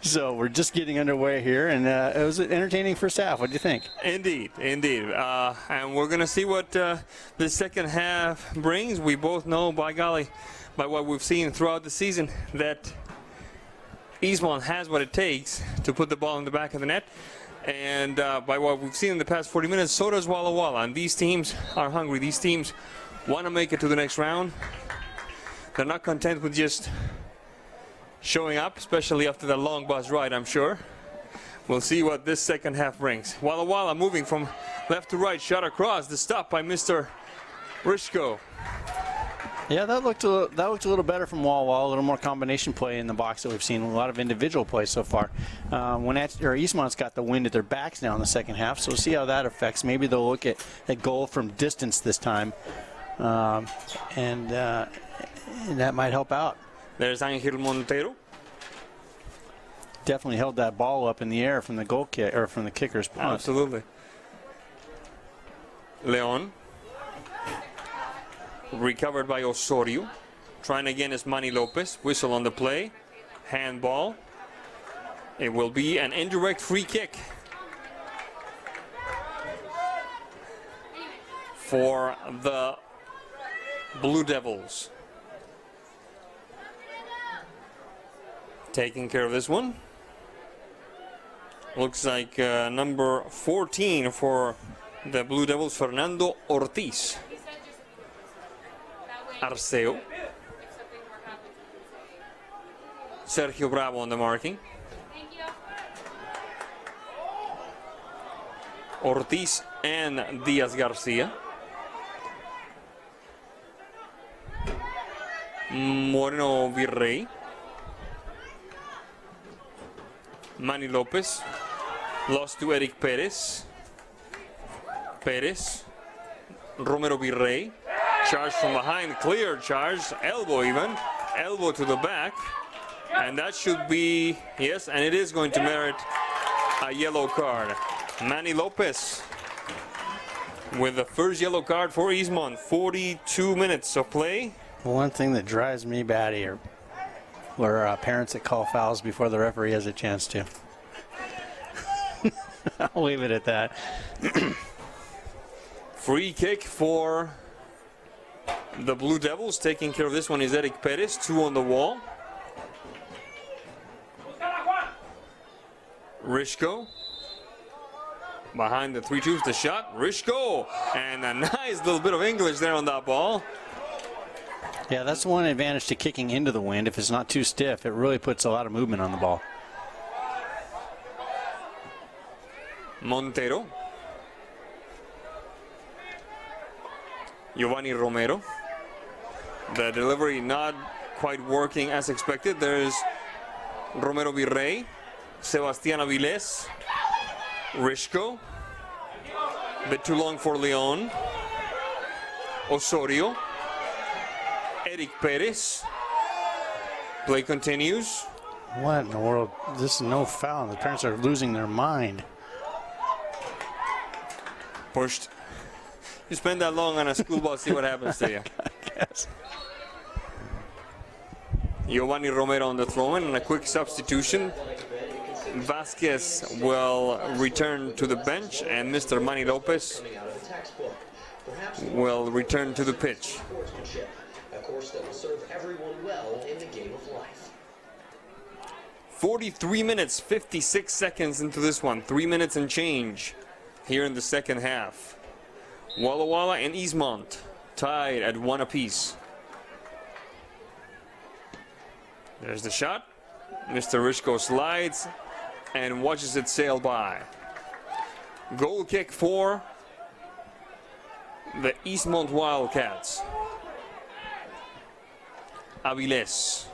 So we're just getting underway here, and it was an entertaining first half. What do you think? Indeed, indeed. And we're going to see what the second half brings. We both know, by golly, by what we've seen throughout the season, that Eastmont has what it takes to put the ball in the back of the net. And by what we've seen in the past 40 minutes, so does Walla Walla. And these teams are hungry. These teams want to make it to the next round. They're not content with just showing up, especially after the long bus ride, I'm sure. We'll see what this second half brings. Walla Walla moving from left to right, shot across, the stop by Mr. Rishko. Yeah, that looked a little better from Walla Walla, a little more combination play in the box that we've seen, a lot of individual play so far. Eastmont's got the wind at their backs now in the second half, so we'll see how that affects. Maybe they'll look at a goal from distance this time, and that might help out. There's Angel Montero. Definitely held that ball up in the air from the goal kick or from the kicker's punt. Absolutely. Leon. Recovered by Osorio. Trying again is Manny Lopez. Whistle on the play. Handball. It will be an indirect free kick for the Blue Devils. Taking care of this one. Looks like number 14 for the Blue Devils, Fernando Ortiz. Arceo. Sergio Bravo on the marking. Ortiz and Diaz Garcia. Moreno Virrey. Manny Lopez. Lost to Eric Perez. Perez. Romero Virrey. Charge from behind. Clear charge. Elbow even. Elbow to the back. And that should be, yes, and it is going to merit a yellow card. Manny Lopez with the first yellow card for Eastmont. 42 minutes of play. One thing that drives me batty are parents that call fouls before the referee has a chance to. I'll leave it at that. Free kick for the Blue Devils. Taking care of this one is Eric Perez. 2 on the wall. Rishko. Behind the 3-2, the shot, Rishko, and a nice little bit of English there on that ball. Yeah, that's one advantage to kicking into the wind. If it's not too stiff, it really puts a lot of movement on the ball. Montero. Giovanni Romero. The delivery not quite working as expected. There's Romero Virrey, Sebastián Avilés, Rishko. Bit too long for Leon. Osorio. Eric Perez. Play continues. What in the world? This is no foul. The parents are losing their mind. Pushed. You spend that long on a school bus, see what happens to you. Yes. Giovanni Romero on the throw-in and a quick substitution. Vasquez will return to the bench and Mr. Manny Lopez will return to the pitch. A course that will serve everyone well in the game of life. 43 minutes, 56 seconds into this one. 3 minutes and change here in the second half. Walla Walla and Eastmont tied at 1 apiece. There's the shot. Mr. Rishko slides and watches it sail by. Goal kick for the Eastmont Wildcats. Avilés.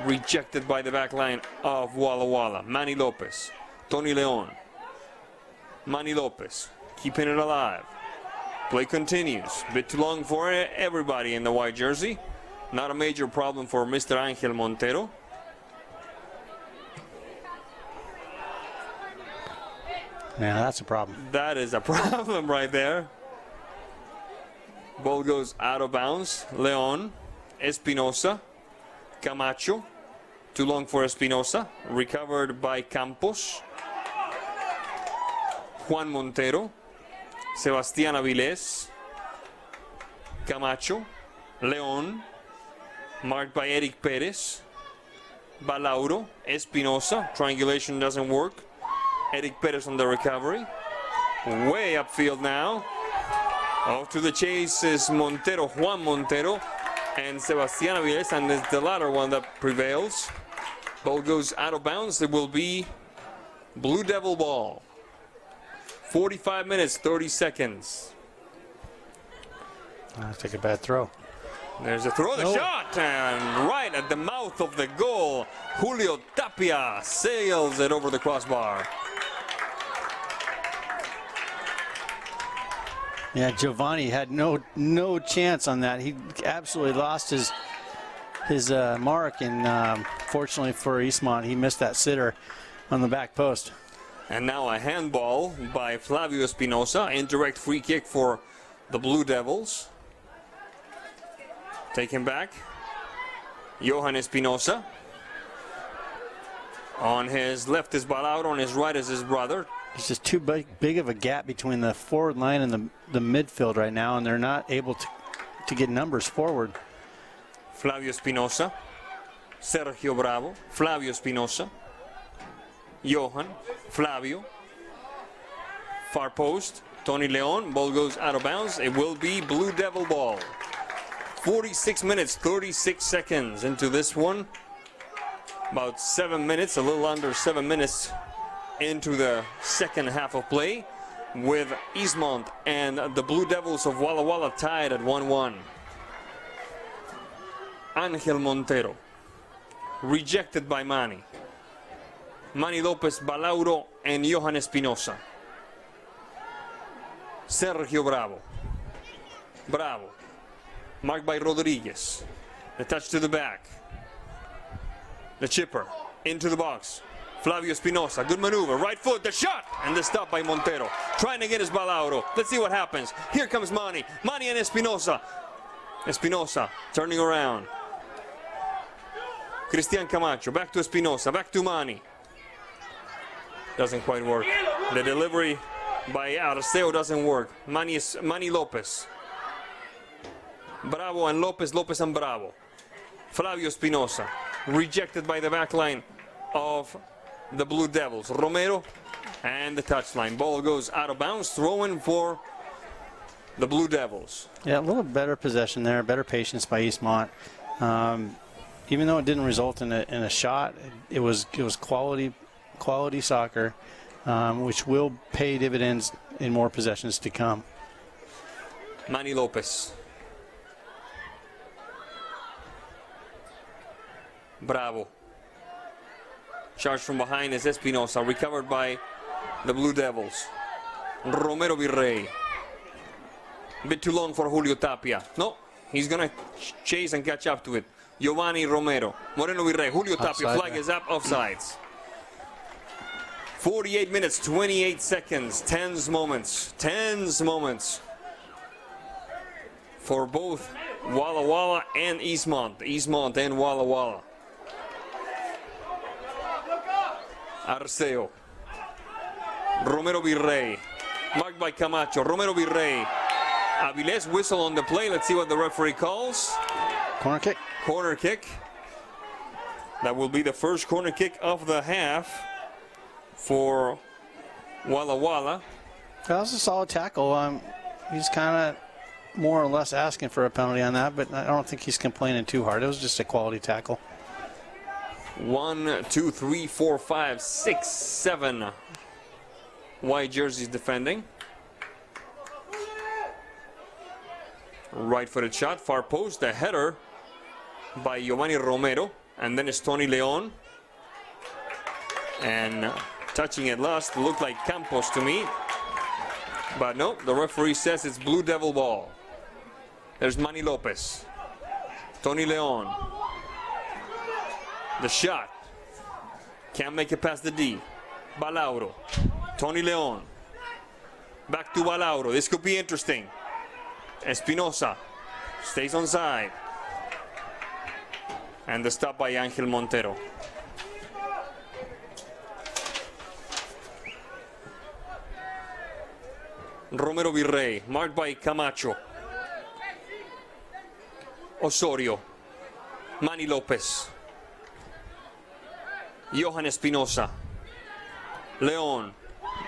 Rejected by the back line of Walla Walla. Manny Lopez. Tony Leon. Manny Lopez. Keeping it alive. Play continues. Bit too long for everybody in the white jersey. Not a major problem for Mr. Ángel Montero. Yeah, that's a problem. That is a problem right there. Ball goes out of bounds. Leon, Espinosa, Camacho. Too long for Espinosa. Recovered by Campos. Juan Montero. Sebastián Avilés. Camacho. Leon. Marked by Eric Perez. Balauro. Espinosa. Triangulation doesn't work. Eric Perez on the recovery. Way upfield now. Off to the chase is Montero, Juan Montero, and Sebastián Avilés, and it's the latter one that prevails. Ball goes out of bounds. It will be Blue Devil ball. 45 minutes, 30 seconds. That's like a bad throw. There's a throw, the Nope. shot, and right at the mouth of the goal, Julio Tapia sails it over the crossbar. Yeah, Giovanni had no chance on that. He absolutely lost his mark, and fortunately for Eastmont, he missed that sitter on the back post. And now a handball by Flavio Espinosa. Indirect free kick for the Blue Devils. Taken back. Johan Espinosa. On his left is Balauro, on his right is his brother. There's just too big of a gap between the forward line and the midfield right now, and they're not able to get numbers forward. Flavio Espinosa. Sergio Bravo. Flavio Espinosa. Johan. Flavio. Far post. Tony Leon. Ball goes out of bounds. It will be Blue Devil ball. 46 minutes, 36 seconds into this one. About 7 minutes, a little under 7 minutes into the second half of play, with Eastmont and the Blue Devils of Walla Walla tied at 1-1. Ángel Montero, rejected by Manny. Manny Lopez, Balauro, and Johan Espinosa. Sergio Bravo. Bravo. Marked by Rodriguez. The touch to the back. The chipper into the box. Flavio Espinosa, good maneuver, right foot, the shot, and the stop by Montero. Trying to get his Balauro. Let's see what happens. Here comes Manny. Manny and Espinosa. Espinosa turning around. Cristian Camacho, back to Espinosa, back to Manny. Doesn't quite work. The delivery by Arceo doesn't work. Manny Lopez. Bravo and Lopez, Lopez and Bravo. Flavio Espinosa, rejected by the back line of the Blue Devils. Romero And the touchline. Ball goes out of bounds. Throwing for the Blue Devils. Yeah, a little better possession there, better patience by Eastmont. Even though it didn't result in a shot, it was quality soccer, which will pay dividends in more possessions to come. Manny Lopez. Bravo. Charge from behind is Espinosa, recovered by the Blue Devils. Romero Virrey. A bit too long for Julio Tapia. No, he's going to chase and catch up to it. Giovanni Romero. Moreno Virrey. Julio Tapia. Offside flag there. is up. Offsides. 48 minutes, 28 seconds. Tense moments. Tense moments for both Walla Walla and Eastmont. Eastmont and Walla Walla. Arceo. Romero Virrey. Marked by Camacho. Romero Virrey. Avilés whistle on the play. Let's see what the referee calls. Corner kick. Corner kick. That will be the first corner kick of the half for Walla Walla. That was a solid tackle. He's kind of more or less asking for a penalty on that, but I don't think he's complaining too hard. It was just a quality tackle. 1, 2, 3, 4, 5, 6, 7 white jerseys defending. Right-footed shot, far post, a header by Giovanni Romero, and then it's Tony Leon. And touching it last looked like Campos to me. But no, the referee says it's Blue Devil ball. There's Manny Lopez. Tony Leon. The shot. Can't make it past the D. Balauro. Tony Leon. Back to Balauro. This could be interesting. Espinosa stays on side. And the stop by Angel Montero. Romero Virrey, marked by Camacho. Osorio. Manny Lopez. Johan Espinosa. Leon.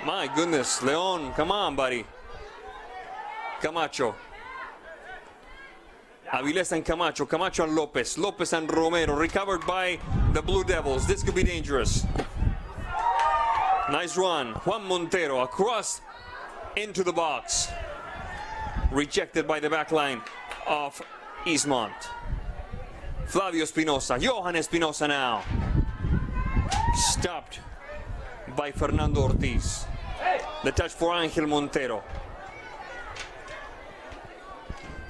My goodness, Leon, come on, buddy. Camacho. Avilés and Camacho. Camacho and Lopez. Lopez and Romero. Recovered by the Blue Devils. This could be dangerous. Nice run. Juan Montero across into the box. Rejected by the back line of Eastmont. Flavio Espinosa. Johan Espinosa now. Stopped by Fernando Ortiz. The touch for Angel Montero.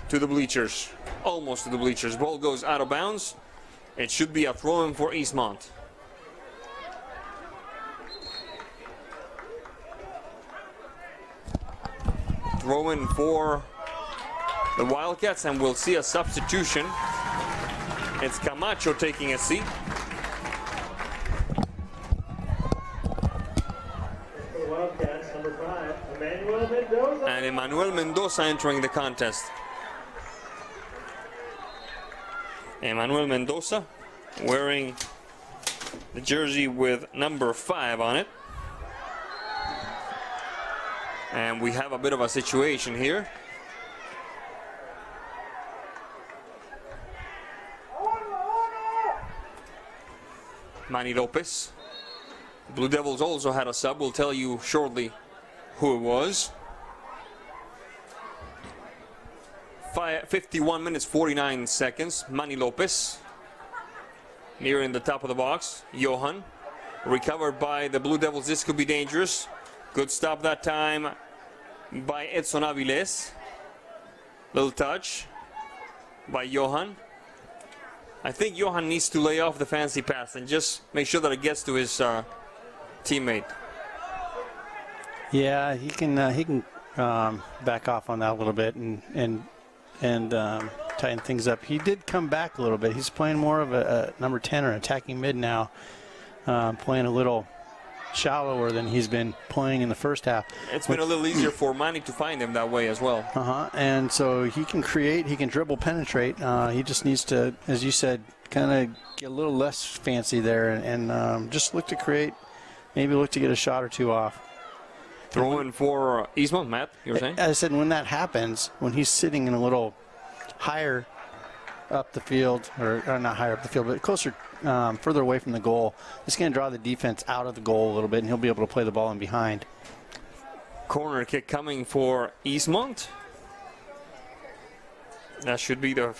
To the bleachers. Almost to the bleachers. Ball goes out of bounds. It should be a throw-in for Eastmont. Throw-in for the Wildcats, and we'll see a substitution. It's Camacho taking a seat. And Emmanuel Mendoza entering the contest. Emmanuel Mendoza wearing the jersey with number 5 on it. And we have a bit of a situation here. Manny Lopez. Blue Devils also had a sub. We'll tell you shortly who it was. 51 minutes, 49 seconds. Manny Lopez. Nearing the top of the box. Johan. Recovered by the Blue Devils. This could be dangerous. Good stop that time by Edson Avilés. Little touch by Johan. I think Johan needs to lay off the fancy pass and just make sure that it gets to his teammate. Yeah, he can back off on that a little bit and tighten things up. He did come back a little bit. He's playing more of a number 10 or attacking mid now, playing a little shallower than he's been playing in the first half. It's been a little easier for Manny to find him that way as well. And so he can create, he can dribble, penetrate. He just needs to, as you said, kind of get a little less fancy there and just look to create, maybe look to get a shot or two off. Throwing for Eastmont. Matt, you were saying? I said when that happens, when he's sitting in a little higher up the field, or not higher up the field, but closer, further away from the goal, it's going to draw the defense out of the goal a little bit, and he'll be able to play the ball in behind. Corner kick coming for Eastmont. That should be the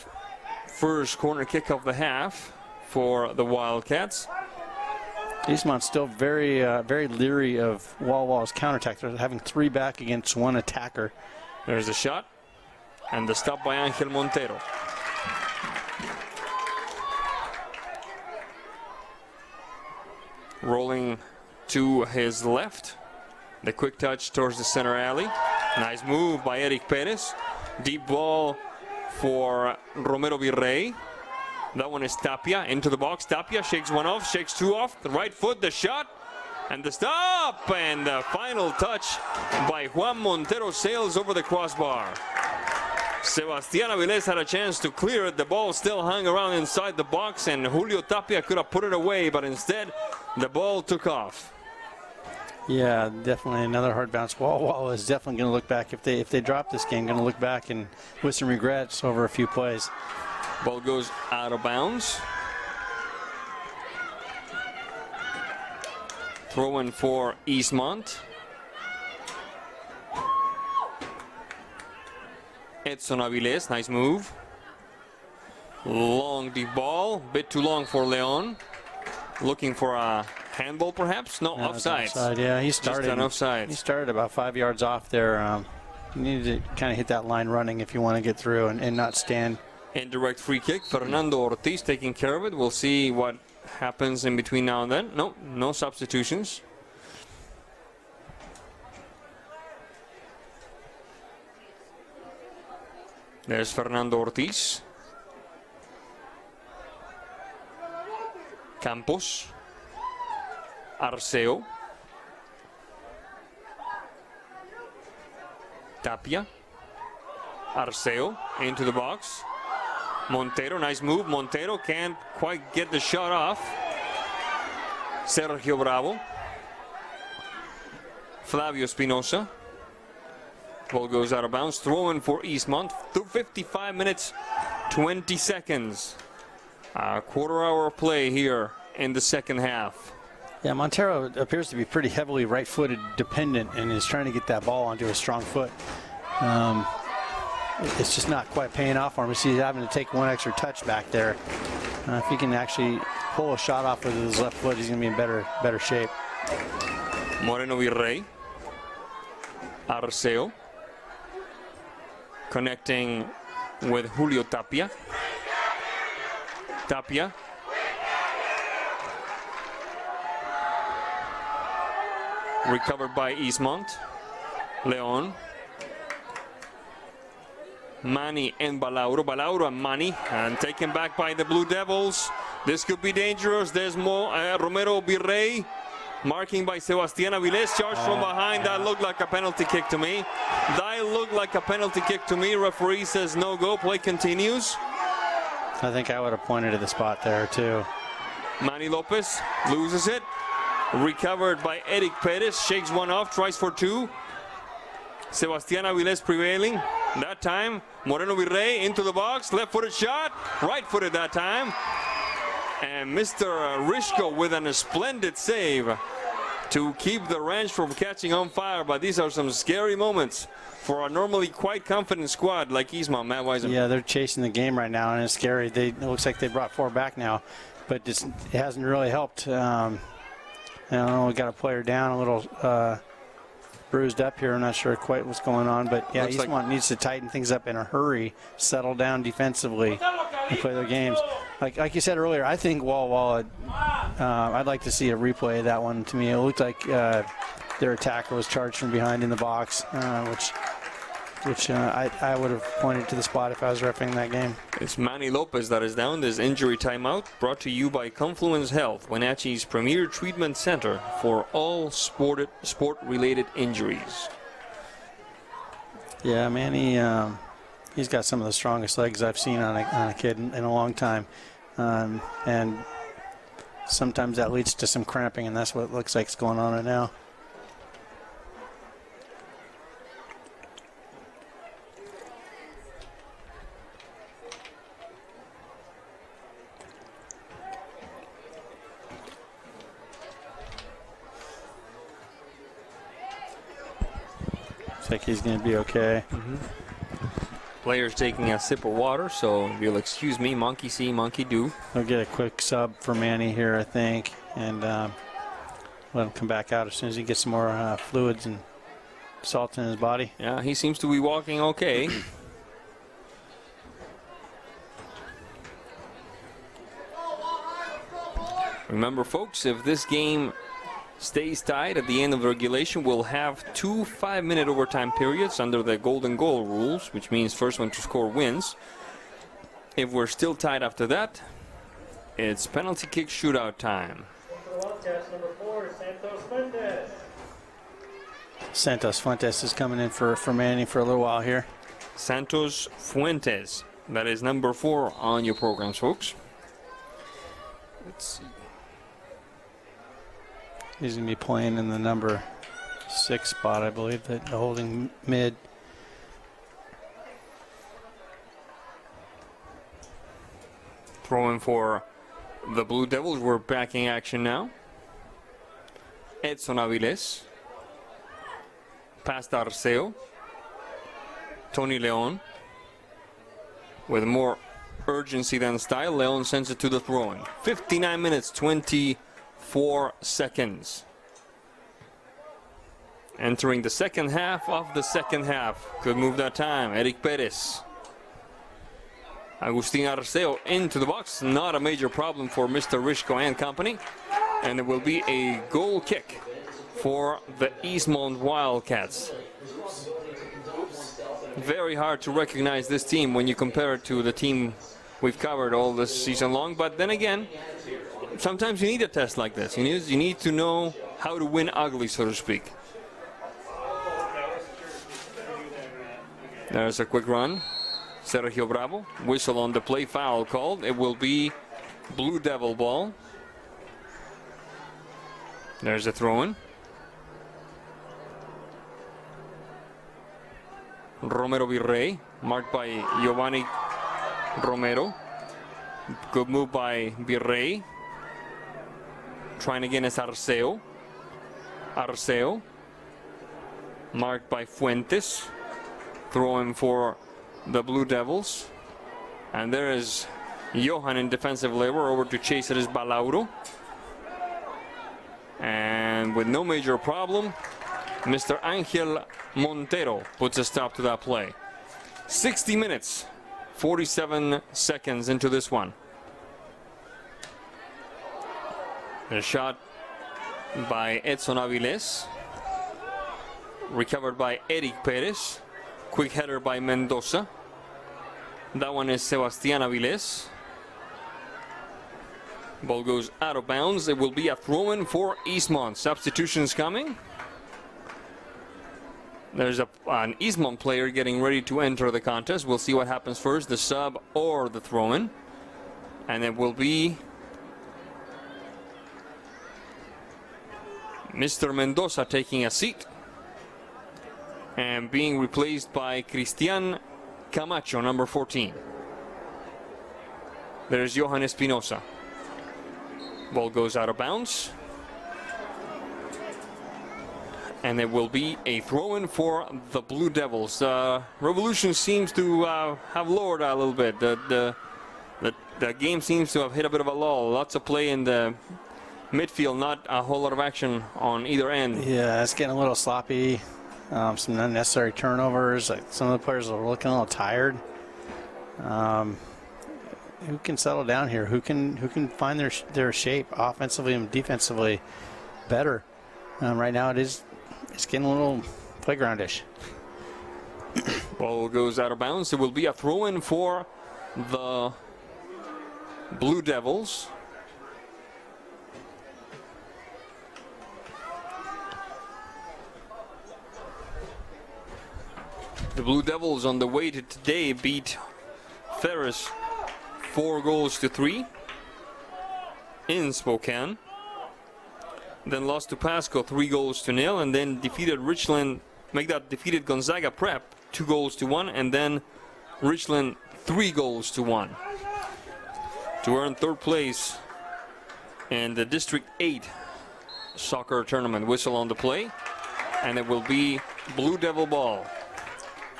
first corner kick of the half for the Wildcats. Eastmont's still very leery of Walla's counterattack. They're having 3 back against 1 attacker. There's the shot and the stop by Angel Montero. Rolling to his left. The quick touch towards the center alley. Nice move by Eric Perez. Deep ball for Romero Virrey. That one is Tapia into the box. Tapia shakes one off, shakes 2 off. The right foot, the shot, and the stop. And the final touch by Juan Montero sails over the crossbar. Sebastián Avilés had a chance to clear it. The ball still hung around inside the box, and Julio Tapia could have put it away, but instead the ball took off. Yeah, definitely another hard bounce. Walla is definitely going to look back if they drop this game. Going to look back and with some regrets over a few plays. Ball goes out of bounds. Throwing for Eastmont. Edson Avilés, nice move. Long deep ball, bit too long for Leon. Looking for a handball perhaps? No, offside. Offside, yeah, he started. Just an offside. He started about 5 yards off there. You need to kind of hit that line running if you want to get through and not stand. Indirect free kick. Fernando Ortiz taking care of it. We'll see what happens in between now and then. No substitutions. There's Fernando Ortiz. Campos. Arceo. Tapia. Arceo into the box. Montero, nice move. Montero can't quite get the shot off. Sergio Bravo. Flavio Espinosa. Ball goes out of bounds. Throwing for Eastmont. 55 minutes, 20 seconds. A quarter-hour play here in the second half. Yeah, Montero appears to be pretty heavily right-footed dependent and is trying to get that ball onto a strong foot. It's just not quite paying off for him. He's having to take one extra touch back there. If he can actually pull a shot off with his left foot, he's going to be in better shape. Moreno Virrey. Arceo. Connecting with Julio Tapia. Tapia. Recovered by Eastmont. Leon. Manny and Balauro. Balauro and Manny. And taken back by the Blue Devils. This could be dangerous. There's Romero Virrey. Marking by Sebastián Avilés. Charged from behind. That looked like a penalty kick to me. That looked like a penalty kick to me. Referee says no go. Play continues. I think I would have pointed to the spot there too. Manny Lopez loses it. Recovered by Eric Perez. Shakes one off. Tries for 2. Sebastián Avilés prevailing. That time, Moreno Virrey into the box. Left-footed shot. Right-footed that time. And Mr. Rishko with a splendid save to keep the ranch from catching on fire. But these are some scary moments for a normally quite confident squad like Eastmont. Matt Weiser. Yeah, they're chasing the game right now, and it's scary. It looks like they brought 4 back now, but it hasn't really helped. I don't know, we got a player down, a little bruised up here. I'm not sure quite what's going on, but yeah, Eastmont needs to tighten things up in a hurry, settle down defensively, and play their games. Like you said earlier, I think Walla, I'd like to see a replay of that one. To me, it looked like their attacker was charged from behind in the box, which I would have pointed to the spot if I was refereeing that game. It's Manny Lopez that is down. This injury timeout brought to you by Confluence Health, Wenatchee's premier treatment center for all sport-related injuries. Yeah, Manny, he's got some of the strongest legs I've seen on a kid in a long time. And sometimes that leads to some cramping, and that's what it looks like is going on right now. Looks like he's going to be okay. Player's taking a sip of water, so if you'll excuse me, monkey see, monkey do. He'll get a quick sub for Manny here, I think, and let him come back out as soon as he gets some more fluids and salt in his body. Yeah, he seems to be walking okay. Remember, folks, if this game stays tied at the end of regulation, we'll have 2 5-minute overtime periods under the golden goal rules, which means first one to score wins. If we're still tied after that, it's penalty kick shootout time. Santos Fuentes is coming in for Manny for a little while here. Santos Fuentes. That is number 4 on your programs, folks. Let's see. He's going to be playing in the number 6 spot, I believe, the holding mid. Throwing for the Blue Devils. We're back in action now. Edson Aviles. Past Arceo. Tony Leon. With more urgency than style, Leon sends it to the throw-in. 59 minutes, 24 seconds. Entering the second half of the second half. Good move that time. Eric Perez. Agustin Arceo into the box. Not a major problem for Mr. Rishko and company. And it will be a goal kick for the Eastmont Wildcats. Very hard to recognize this team when you compare it to the team we've covered all this season long. But then again, sometimes you need a test like this. You need to know how to win ugly, so to speak. There's a quick run. Sergio Bravo. Whistle on the play. Foul called. It will be Blue Devil ball. There's a throw-in. Romero Virrey, marked by Giovanni Romero. Good move by Virrey. Trying again is Arceo. Arceo, marked by Fuentes. Throwing for the Blue Devils. And there is Johan in defensive labor. Over to chase it is Balauro. And with no major problem, Mr. Angel Montero puts a stop to that play. 60 minutes, 47 seconds into this one. A shot by Edson Aviles. Recovered by Eric Perez. Quick header by Mendoza. That one is Sebastián Aviles. Ball goes out of bounds. It will be a throw-in for Eastmont. Substitutions coming. There's an Eastmont player getting ready to enter the contest. We'll see what happens first, the sub or the throw-in. And it will be Mr. Mendoza taking a seat and being replaced by Cristian Camacho, number 14. There's Johan Espinosa. Ball goes out of bounds. And it will be a throw-in for the Blue Devils. Revolution seems to have lowered a little bit. The game seems to have hit a bit of a lull. Lots of play in the midfield, not a whole lot of action on either end. Yeah, it's getting a little sloppy. Some unnecessary turnovers. Like some of the players are looking a little tired. Who can settle down here? Who can find their shape offensively and defensively better? Right now it's getting a little playgroundish. Ball goes out of bounds. It will be a throw-in for the Blue Devils. The Blue Devils on the way to today beat Ferris 4-3 in Spokane. Then lost to Pasco 3-0, and then defeated Richland, defeated Gonzaga Prep 2-1, and then Richland 3-1 to earn third place in the District 8 soccer tournament. Whistle on the play, and it will be Blue Devil ball.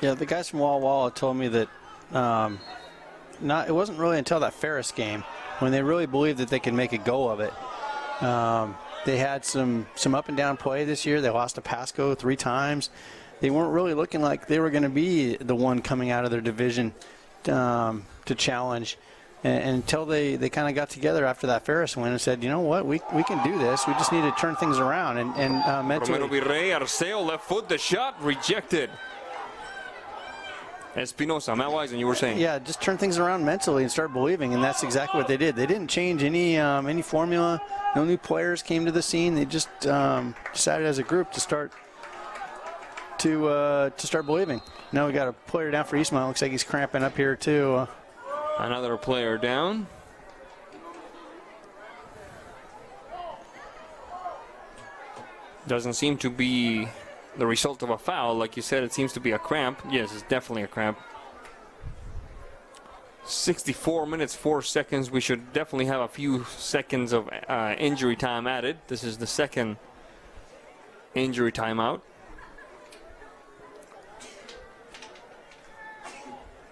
Yeah, the guys from Walla told me that it wasn't really until that Ferris game when they really believed that they could make a go of it. They had some up and down play this year. They lost to Pasco 3 times. They weren't really looking like they were going to be the one coming out of their division to challenge. And until they kind of got together after that Ferris win and said, you know what, we can do this. We just need to turn things around. And mentally. Romero Virrey, Arceo, left foot, the shot, rejected. Espinosa, Matt Wisen, you were saying. Yeah, just turn things around mentally and start believing, and that's exactly what they did. They didn't change any formula. No new players came to the scene. They just decided as a group to start believing. Now we got a player down for Eastmont. Looks like he's cramping up here too. Another player down. Doesn't seem to be the result of a foul. Like you said, it seems to be a cramp. Yes, it's definitely a cramp. 64 minutes, 4 seconds. We should definitely have a few seconds of injury time added. This is the second injury timeout.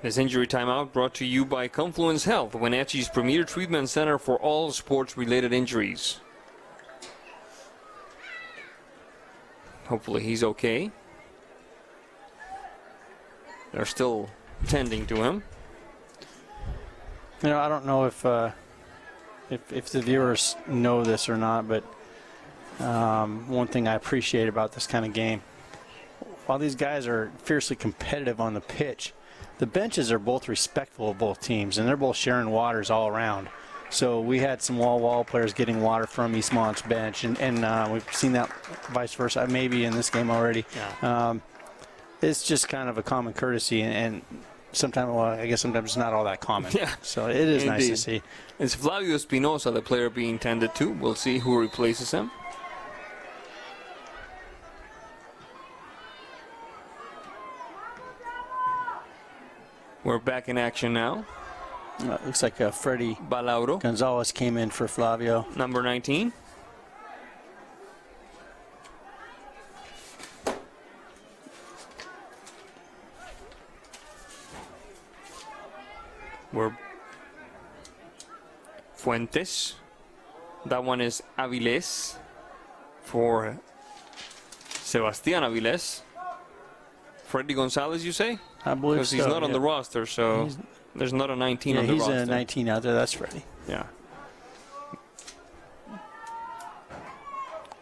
This injury timeout brought to you by Confluence Health, Wenatchee's premier treatment center for all sports-related injuries. Hopefully he's okay. They're still tending to him. You know, I don't know if the viewers know this or not, but one thing I appreciate about this kind of game, while these guys are fiercely competitive on the pitch, the benches are both respectful of both teams, and they're both sharing waters all around. So we had some Walla players getting water from Eastmont's bench, and we've seen that vice versa, maybe in this game already. Yeah. It's just kind of a common courtesy, and sometimes, well, I guess sometimes it's not all that common. Yeah. So it is Indeed. nice to see. It's Flavio Espinosa, the player being tended to. We'll see who replaces him. We're back in action now. Looks like Freddie Balauro, Gonzalez came in for Flavio. number 19. We're Fuentes. That one is Avilés for Sebastián Avilés. Freddie Gonzalez, you say? I believe Because he's not on the roster, so there's not a 19 on the roster. He's a 19 out there. That's Freddie. Yeah.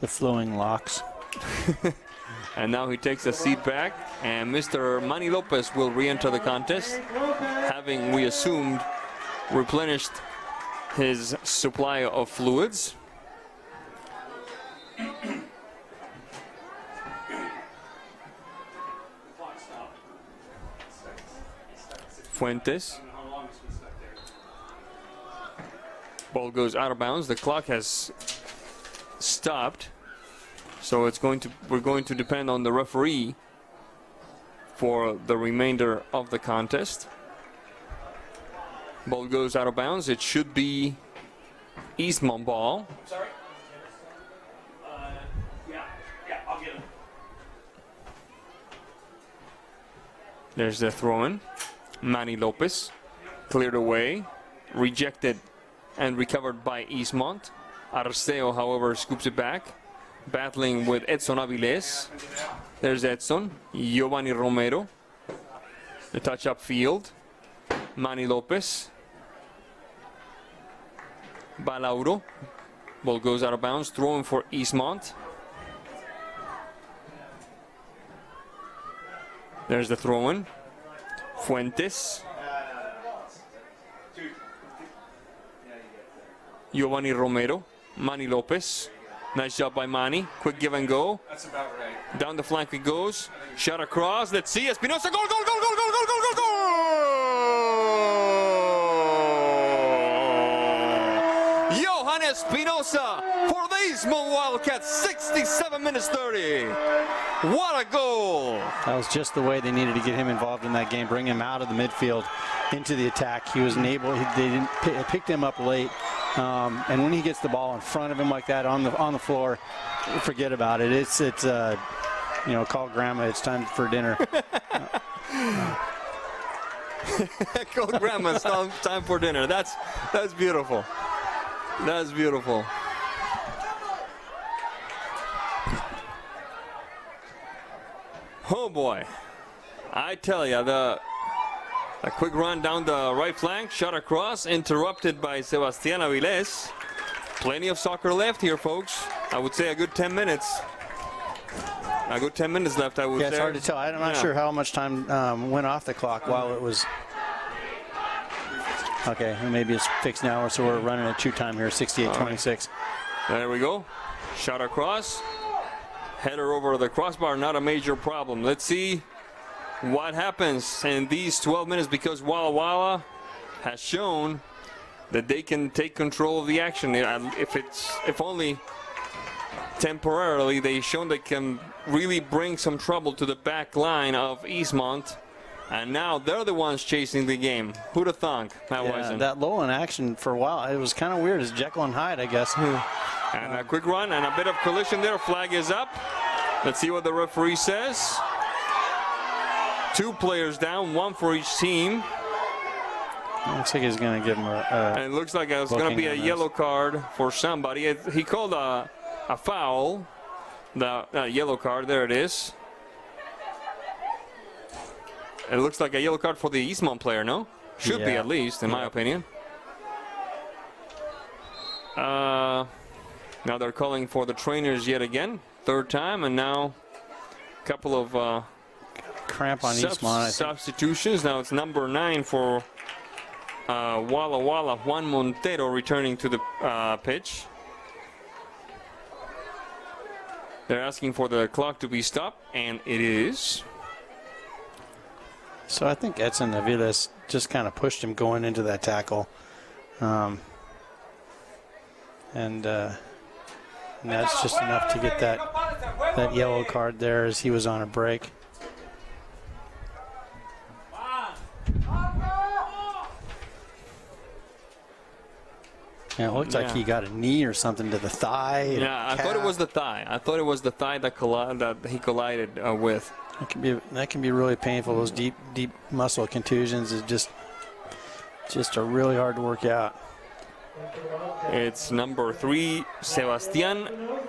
The flowing locks. And now he takes a seat back, and Mr. Manny Lopez will re-enter the contest, having, we assumed, replenished his supply of fluids. Fuentes. Ball goes out of bounds. The clock has stopped. So we're going to depend on the referee for the remainder of the contest. Ball goes out of bounds. It should be Eastmont ball. Sorry? Yeah, I'll get him. There's the throw-in. Manny Lopez cleared away, rejected and recovered by Eastmont. Arceo, however, scoops it back, battling with Edson Avilés. There's Edson. Giovanni Romero. The touch upfield. Manny Lopez. Balauro. Ball goes out of bounds. Throwing for Eastmont. There's the throw-in. Fuentes. Giovanni Romero. Manny Lopez. Nice job by Manny. Quick give and go. That's about right. Down the flank it goes. Shot across. Let's see. Espinosa. Goal, goal, goal, goal, goal, goal, goal, goal, goal! Johan Espinosa for the Eastmont Wildcats. 67 minutes 30. What a goal! That was just the way they needed to get him involved in that game, bring him out of the midfield into the attack. He was they picked him up late. And when he gets the ball in front of him like that on the floor, forget about it. It's call grandma, it's time for dinner. Call grandma, it's time for dinner. That's beautiful. That's beautiful. Oh boy, I tell you, a quick run down the right flank, shot across, interrupted by Sebastián Avilés. Plenty of soccer left here, folks. I would say a good 10 minutes. A good 10 minutes left, I would say. Yeah, it's hard to tell. I'm not sure how much time went off the clock while it was. Okay, maybe it's fixed now, so we're running at true time here, 68-26. There we go. Shot across. Header over the crossbar, not a major problem. Let's see what happens in these 12 minutes, because Walla Walla has shown that they can take control of the action. If only temporarily, they've shown they can really bring some trouble to the back line of Eastmont. And now they're the ones chasing the game. Who'd have thunk, Matt Wisen? That low in action for a while, it was kind of weird. It's Jekyll and Hyde, I guess. And a quick run and a bit of collision there. Flag is up. Let's see what the referee says. 2 players down, 1 for each team. Looks like he's going to give him and it looks like it's going to be a yellow card for somebody. He called a foul. The yellow card, there it is. It looks like a yellow card for the Eastmont player, no? Should be, at least, in my opinion. Now they're calling for the trainers yet again. 3rd time, and now a couple of cramp on Eastmont. Substitutions. Now it's number 9 for Walla Walla, Juan Montero, returning to the pitch. They're asking for the clock to be stopped, and it is. So I think Edson Aviles just kind of pushed him going into that tackle. And that's just enough to get that yellow card there as he was on a break. Yeah, it looks like he got a knee or something to the thigh. Yeah, I thought it was the thigh. I thought it was the thigh that he collided with. That can be really painful. Those deep muscle contusions is just are really hard to work out. It's number 3, Sebastián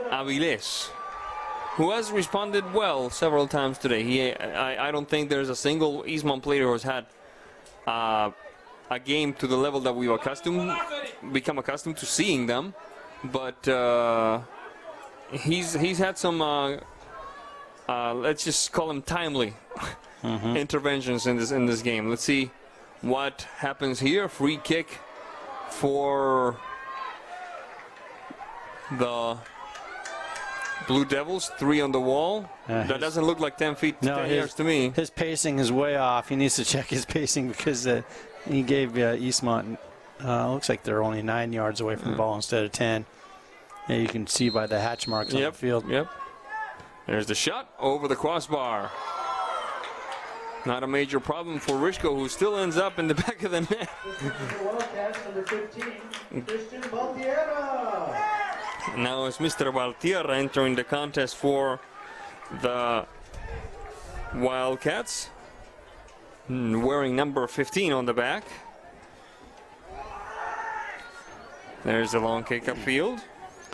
Avilés, who has responded well several times today. I don't think there's a single Eastmont player who has had a game to the level that we've become accustomed to seeing them, but he's had some let's just call them timely interventions in this game. Let's see what happens here. Free kick for the Blue Devils. 3 on the wall. That doesn't look like 10 feet, 10 yards to me. His pacing is way off. He needs to check his pacing because he gave Eastmont, looks like they're only 9 yards away from the ball instead of 10. And you can see by the hatch marks on the field. Yep. There's the shot over the crossbar. Not a major problem for Rishko, who still ends up in the back of the net. Now it's Mr. Valtierra entering the contest for the Wildcats, wearing number 15 on the back. There's a long kick upfield.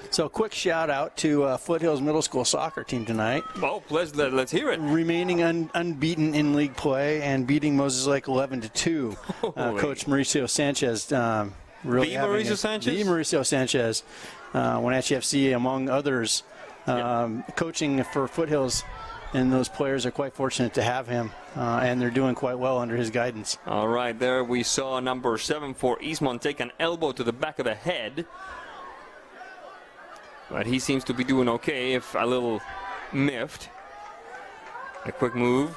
So a quick shout out to Foothills Middle School soccer team tonight. Oh, let's hear it. Remaining unbeaten in league play and beating Moses Lake 11-2. Coach Mauricio Sanchez. Mauricio Sanchez, Wenatchee FC, among others, coaching for Foothills, and those players are quite fortunate to have him, and they're doing quite well under his guidance. All right, there we saw number 7 for Eastmont take an elbow to the back of the head. But he seems to be doing okay, if a little miffed. A quick move.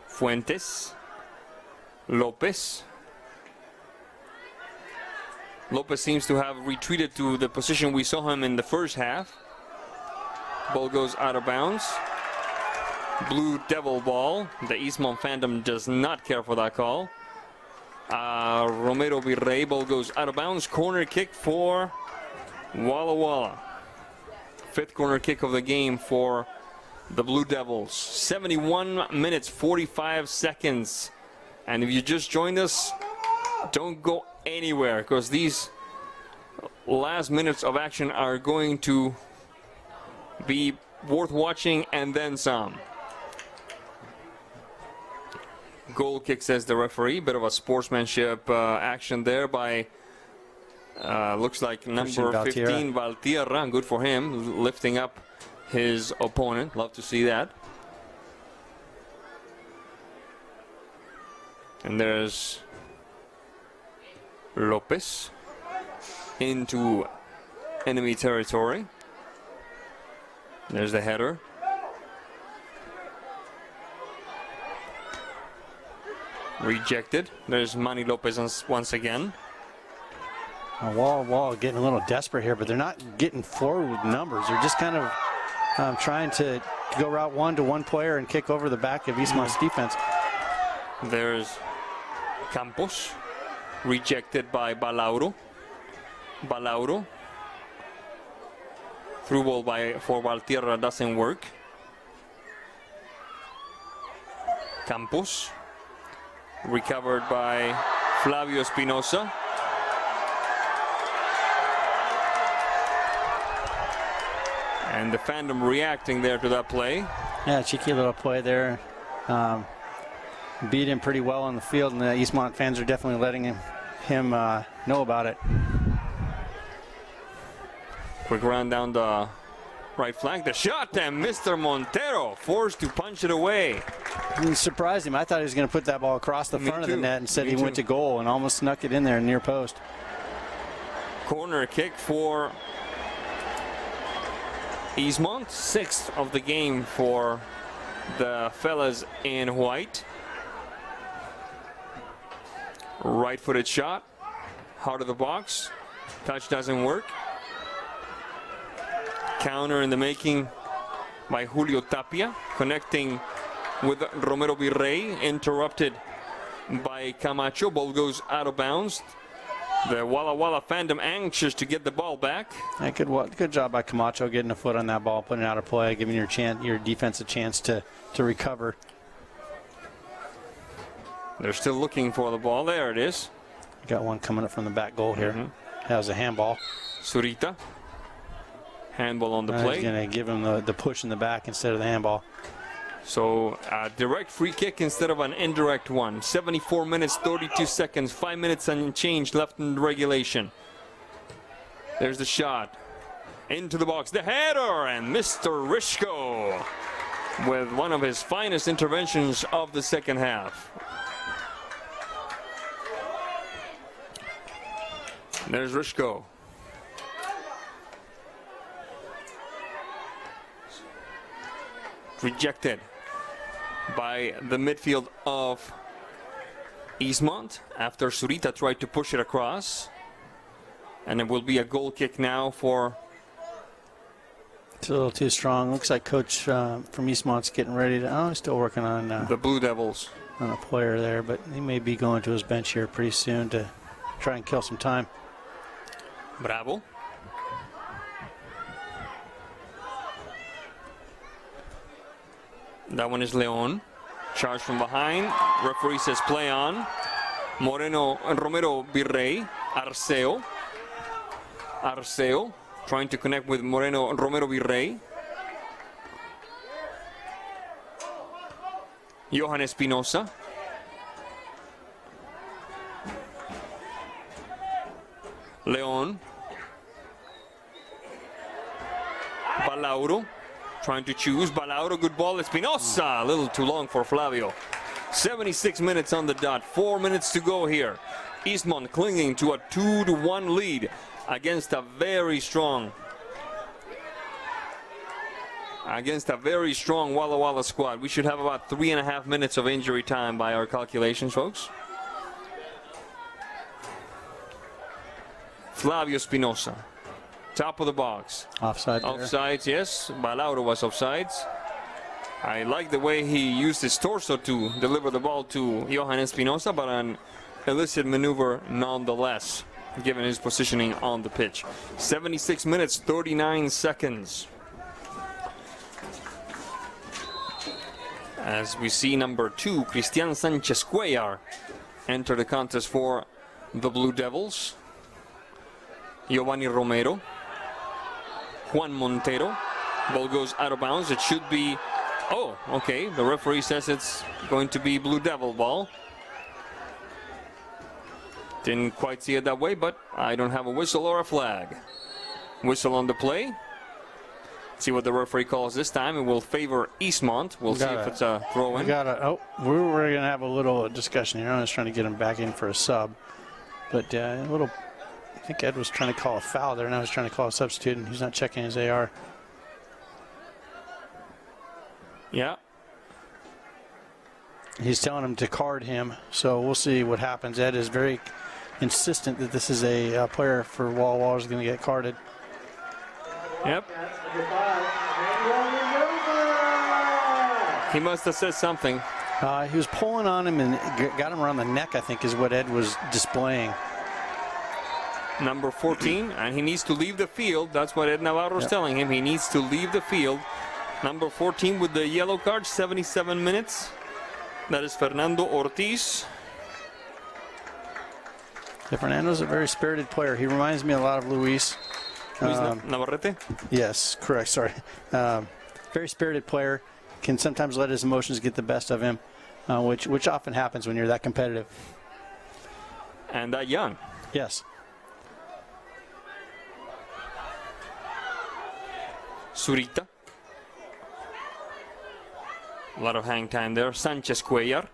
Fuentes. Lopez. Lopez seems to have retreated to the position we saw him in the first half. Ball goes out of bounds. Blue Devil ball. The Eastmont fandom does not care for that call. Romero Virrey, ball goes out of bounds. Corner kick for Walla Walla. 5th corner kick of the game for the Blue Devils. 71 minutes, 45 seconds. And if you just joined us, don't go anywhere, because these last minutes of action are going to be worth watching and then some. Goal kick, says the referee. Bit of a sportsmanship action there by, looks like number 15, Valtierra. Good for him, lifting up his opponent. Love to see that. And there's Lopez into enemy territory. There's the header. Rejected. There's Manny Lopez once again. Walla getting a little desperate here, but they're not getting forward with numbers. They're just kind of trying to go route one to one player and kick over the back of Eastmont's defense. There's Campos, rejected by Balauro. Through ball for Valtierra doesn't work. Campos, recovered by Flavio Espinosa. And the fandom reacting there to that play. Yeah, cheeky little play there. Beat him pretty well on the field, and the Eastmont fans are definitely letting him know about it. Quick run down the right flank. The shot, and Mr. Montero forced to punch it away. It surprised him. I thought he was going to put that ball across the front of the net. Instead, he went to goal and almost snuck it in there near post. Corner kick for Eastmont. 6th of the game for the fellas in white. Right-footed shot. Heart of the box. Touch doesn't work. Counter in the making by Julio Tapia, connecting with Romero Virrey, interrupted by Camacho. Ball goes out of bounds. The Walla Walla fandom anxious to get the ball back. Yeah, good job by Camacho getting a foot on that ball, putting it out of play, giving your defense a chance to recover. They're still looking for the ball. There it is. Got one coming up from the back goal here. That was a handball. Zurita. Handball on the play. He's going to give him the push in the back instead of the handball. So a direct free kick instead of an indirect one. 74 minutes, 32 seconds, 5 minutes and change left in regulation. There's the shot. Into the box, the header, and Mr. Rishko with one of his finest interventions of the second half. There's Rishko. Rejected by the midfield of Eastmont after Zurita tried to push it across. And it will be a goal kick now for... It's a little too strong. Looks like coach from Eastmont's getting ready to... Oh, he's still working on... the Blue Devils. On a player there, but he may be going to his bench here pretty soon to try and kill some time. Bravo. That one is Leon. Charge from behind. Referee says play on. Moreno and Romero Virrey. Arceo trying to connect with Moreno and Romero Virrey. Johan Espinosa. Leon. Balauro. Trying to choose. Balauro, good ball. Espinosa, a little too long for Flavio. 76 minutes on the dot. 4 minutes to go here. Eastmont clinging to a 2-1 lead against a very strong Walla Walla squad. We should have about 3.5 minutes of injury time by our calculations, folks. Flavio Espinosa. Top of the box. Offside there. Offsides, yes. Balauro was offsides. I like the way he used his torso to deliver the ball to Johan Espinosa, but an illicit maneuver nonetheless, given his positioning on the pitch. 76 minutes, 39 seconds. As we see number 2, Cristian Sanchez Cuellar, enter the contest for the Blue Devils. Giovanni Romero. Juan Montero. Ball goes out of bounds. It should be... Oh, okay. The referee says it's going to be Blue Devil ball. Didn't quite see it that way, but I don't have a whistle or a flag. Whistle on the play. See what the referee calls this time. It will favor Eastmont. We'll see if it's a throw-in. We're going to have a little discussion here. I was trying to get him back in for a sub. But I think Ed was trying to call a foul there, and I was trying to call a substitute, and he's not checking his AR. Yeah. He's telling him to card him, so we'll see what happens. Ed is very insistent that this is a player for Walla Walla is going to get carded. Yep. He must have said something. He was pulling on him and got him around the neck, I think, is what Ed was displaying. Number 14, and he needs to leave the field. That's what Ed Navarro is telling him. He needs to leave the field. Number 14 with the yellow card, 77 minutes. That is Fernando Ortiz. Yeah, Fernando's a very spirited player. He reminds me a lot of Luis. Navarrete? Yes, correct. Sorry. Very spirited player. Can sometimes let his emotions get the best of him, which often happens when you're that competitive. And that young. Yes. Zurita. A lot of hang time there. Sanchez Cuellar.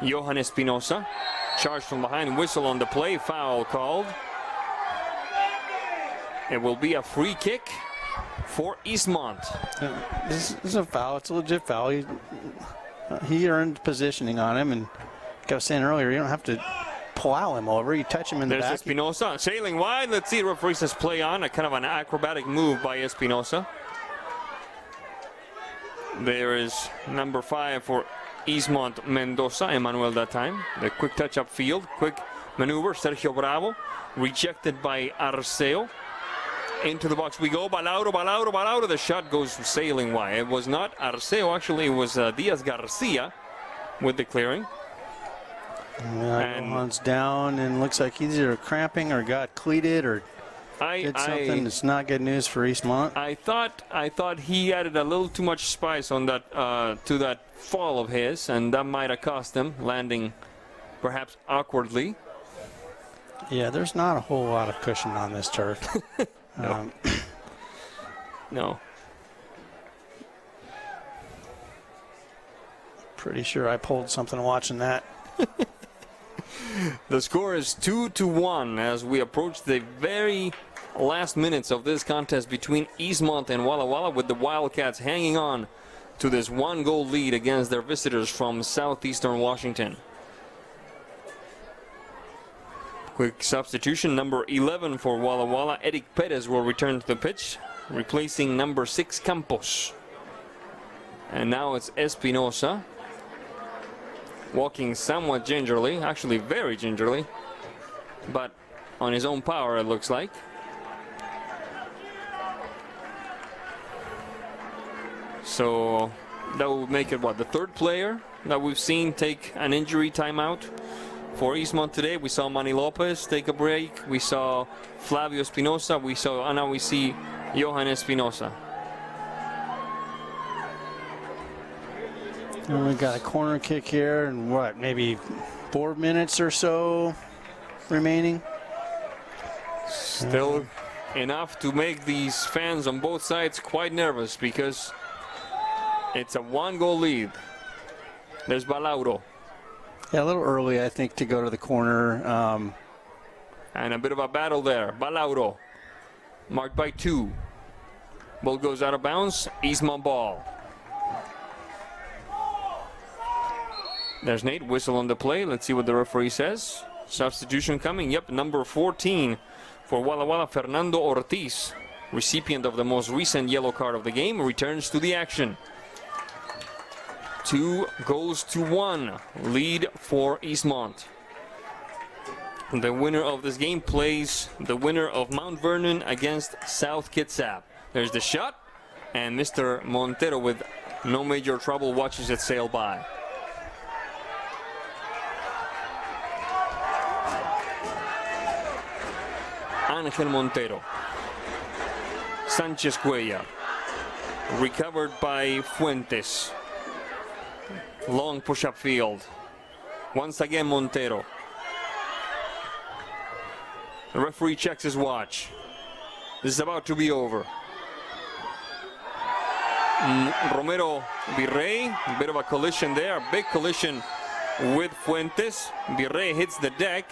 Johan Espinosa. Charged from behind. Whistle on the play. Foul called. It will be a free kick for Eastmont. This is a foul. It's a legit foul. He earned positioning on him, and like I was saying earlier, you don't have to plow him over. You touch him in the back. There's Espinosa sailing wide. Let's see. Referee says play on. A kind of an acrobatic move by Espinosa. There is number 5 for Eastmont, Mendoza, Emmanuel that time. The quick touch up field, quick maneuver. Sergio Bravo, rejected by Arceo. Into the box we go. Balauro. The shot goes sailing wide. It was not Arceo, actually, it was Diaz Garcia with the clearing. And Johan's down and looks like he's either cramping or got cleated or did something that's not good news for Eastmont. I thought he added a little too much spice on that to that fall of his, and that might have cost him, landing perhaps awkwardly. Yeah, there's not a whole lot of cushion on this turf. No. No. Pretty sure I pulled something watching that. The score is 2-1 as we approach the very last minutes of this contest between Eastmont and Walla Walla, with the Wildcats hanging on to this 1-goal lead against their visitors from southeastern Washington. Quick substitution, number 11 for Walla Walla, Eric Perez will return to the pitch, replacing number 6 Campos. And now it's Espinosa, walking somewhat gingerly, actually very gingerly, but on his own power, it looks like. So that will make it, what, the third player that we've seen take an injury timeout for Eastmont today. We saw Manny Lopez take a break. We saw Flavio Espinosa. Now we see Johan Espinosa. And we got a corner kick here, and what, maybe 4 minutes or so remaining. Still enough to make these fans on both sides quite nervous, because it's a 1-goal lead. There's Balauro. Yeah, a little early, I think, to go to the corner. And a bit of a battle there. Balauro, marked by 2. Ball goes out of bounds. Eastmont ball. There's Nate. Whistle on the play. Let's see what the referee says. Substitution coming. Yep, number 14 for Walla Walla, Fernando Ortiz, recipient of the most recent yellow card of the game, returns to the action. 2-1 lead for Eastmont. The winner of this game plays the winner of Mount Vernon against South Kitsap. There's the shot, and Mr. Montero with No major trouble, watches it sail by. Angel Montero. Sanchez Cuellar. Recovered by Fuentes. Long push-up field. Once again Montero. The referee checks his watch. This is about to be over. Romero Virrey, a bit of a collision there, a big collision with Fuentes. Virrey hits the deck.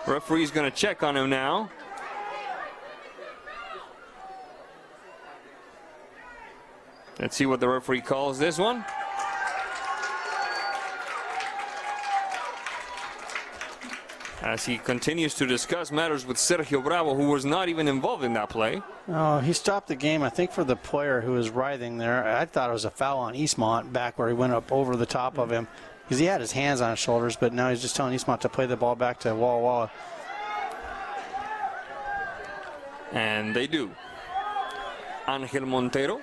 Referee's going to check on him now. Let's see what the referee calls this one. As he continues to discuss matters with Sergio Bravo, who was not even involved in that play. Oh, he stopped the game, I think, for the player who was writhing there. I thought it was a foul on Eastmont back where he went up over the top of him because he had his hands on his shoulders, but now he's just telling Eastmont to play the ball back to Walla Walla. And they do. Angel Montero.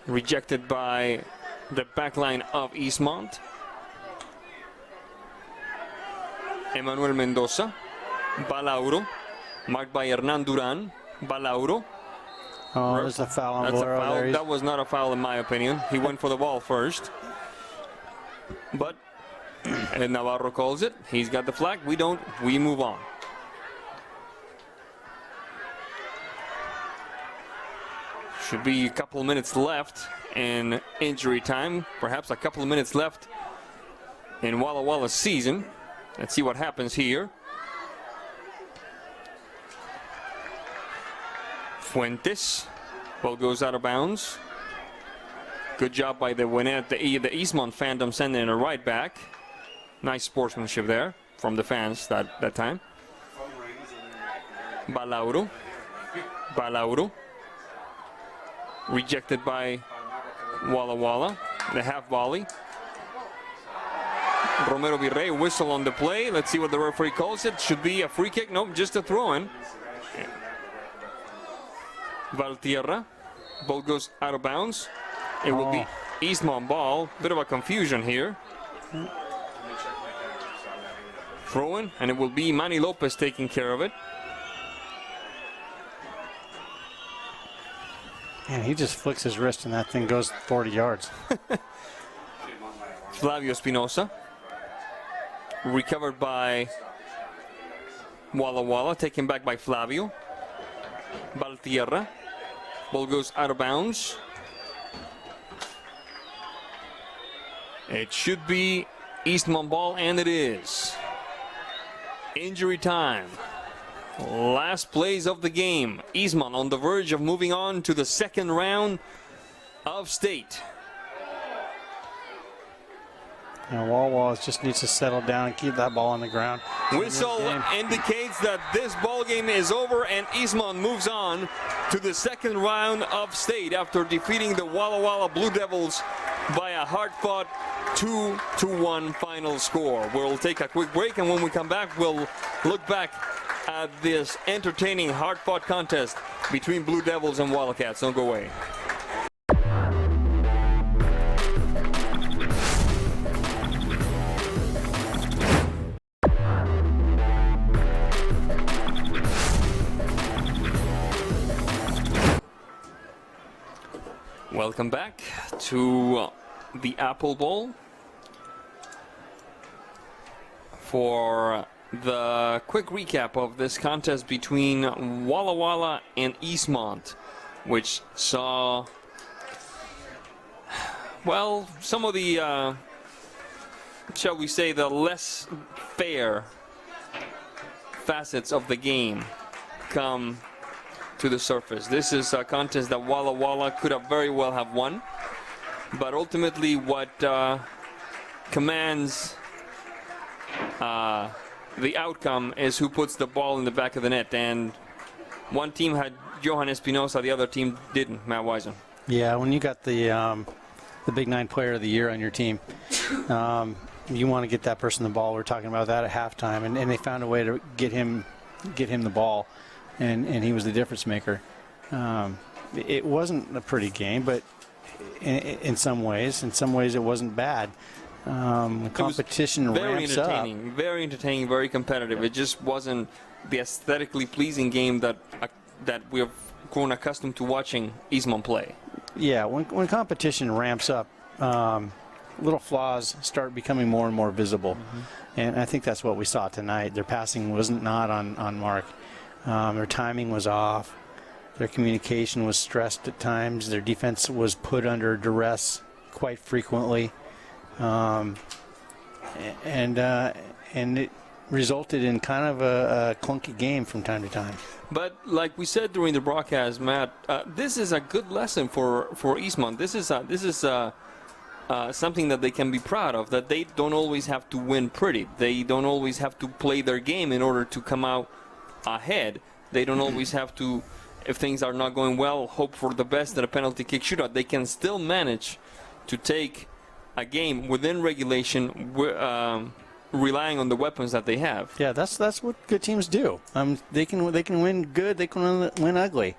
Rejected by the backline of Eastmont. Emmanuel Mendoza. Balauro. Marked by Hernan Duran. Balauro. Oh, there's a foul on That's a Valero foul. there. That was not a foul in my opinion. He went for the ball first. But Navarro calls it. He's got the flag. We don't. We move on. Should be a couple of minutes left in injury time. Perhaps a couple of minutes left in Walla Walla's season. Let's see what happens here. Fuentes. Ball goes out of bounds. Good job by the Eastmont fandom sending it right back. Nice sportsmanship there from the fans that time. Balauro. Balauro. Rejected by Walla Walla. The half volley. Romero Virrey whistle on the play. Let's see what the referee calls it. Should be a free kick. Nope, just a throw-in. Valtierra. Ball goes out of bounds. It will be Eastmont ball. Bit of a confusion here. Throw-in, and it will be Manny Lopez taking care of it. Man, he just flicks his wrist and that thing goes 40 yards. Flavio Espinosa. Recovered by Walla Walla. Taken back by Flavio. Valtierra. Ball goes out of bounds. It should be Eastmont ball, and it is. Injury time. Last plays of the game. Eastmont on the verge of moving on to the second round of state. Walla Walla just needs to settle down and keep that ball on the ground. Whistle indicates that this ball game is over, and Eastmont moves on to the second round of state after defeating the Walla Walla Blue Devils by a hard-fought 2-1 final score. We'll take a quick break, and when we come back, we'll look back at this entertaining, hard-fought contest between Blue Devils and Wildcats. Don't go away. Welcome back to the Apple Bowl for the quick recap of this contest between Walla Walla and Eastmont, which saw, well, some of the, shall we say, the less fair facets of the game come to the surface. This is a contest that Walla Walla could have very well have won, but ultimately what commands the outcome is who puts the ball in the back of the net, and one team had Johan Espinosa, the other team didn't. Matt Wisen. Yeah, when you got the Big Nine Player of the Year on your team, you want to get that person the ball. We're talking about that at halftime, and they found a way to get him the ball, and he was the difference maker. it wasn't a pretty game, but in some ways it wasn't bad. The competition ramps up. Very entertaining, very competitive. It just wasn't the aesthetically pleasing game that we've grown accustomed to watching Eastmont play. Yeah, when competition ramps up, little flaws start becoming more and more visible. And I think that's what we saw tonight. Their passing wasn't not on mark. Their timing was off. Their communication was stressed at times. Their defense was put under duress quite frequently. And it resulted in kind of a clunky game from time to time. But like we said during the broadcast, Matt, this is a good lesson for Eastmont. This is something that they can be proud of, that they don't always have to win pretty. They don't always have to play their game in order to come out ahead. They don't always have to, if things are not going well, hope for the best at a penalty kick shootout. They can still manage to take a game within regulation, relying on the weapons that they have. Yeah, that's what good teams do. They can win good. They can win ugly.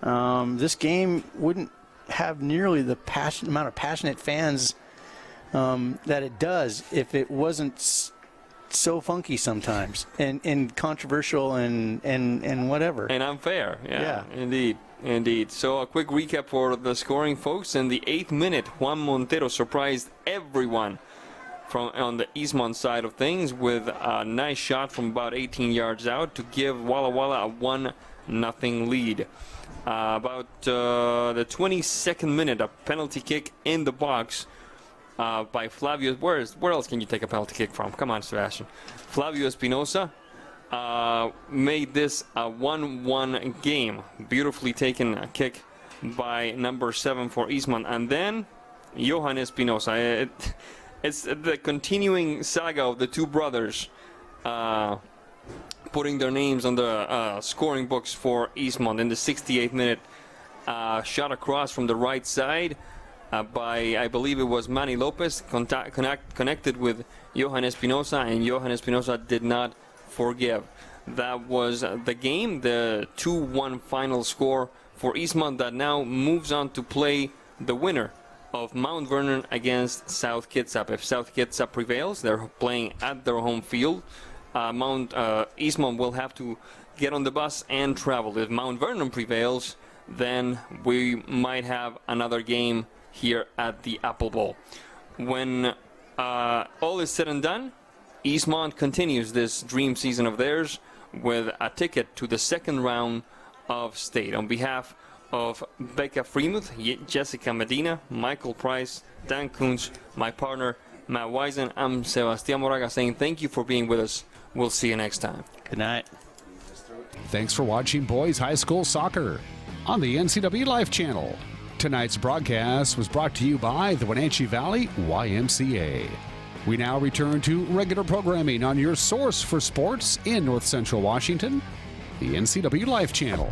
This game wouldn't have nearly the amount of passionate fans that it does if it wasn't so funky sometimes and controversial and whatever. And unfair. Yeah. Indeed. So a quick recap for the scoring, folks. In the 8th minute, Juan Montero surprised everyone on the Eastmont side of things with a nice shot from about 18 yards out to give Walla Walla a 1-0 lead. About the 22nd minute, a penalty kick in the box by Flavio. Where else can you take a penalty kick from? Come on, Sebastian. Flavio Espinosa made this a 1-1 game. Beautifully taken a kick by number 7 for Eastmont. And then Johan Espinosa. It's the continuing saga of the two brothers putting their names on the scoring books for Eastmont. In the 68th minute, shot across from the right side by, I believe it was Manny Lopez, connected with Johan Espinosa, and Johan Espinosa did not forgive. That was the game, the 2-1 final score for Eastmont, that now moves on to play the winner of Mount Vernon against South Kitsap. If South Kitsap prevails, they're playing at their home field. Eastmont will have to get on the bus and travel. If Mount Vernon prevails, then we might have another game here at the Apple Bowl. When all is said and done, Eastmont continues this dream season of theirs with a ticket to the second round of state. On behalf of Becca Freemuth, Jessica Medina, Michael Price, Dan Kuntz, my partner Matt Wisen, I'm Sebastián Moraga saying thank you for being with us. We'll see you next time. Good night. Thanks for watching Boys High School Soccer on the NCW Life Channel. Tonight's broadcast was brought to you by the Wenatchee Valley YMCA. We now return to regular programming on your source for sports in North Central Washington, the NCW Life Channel.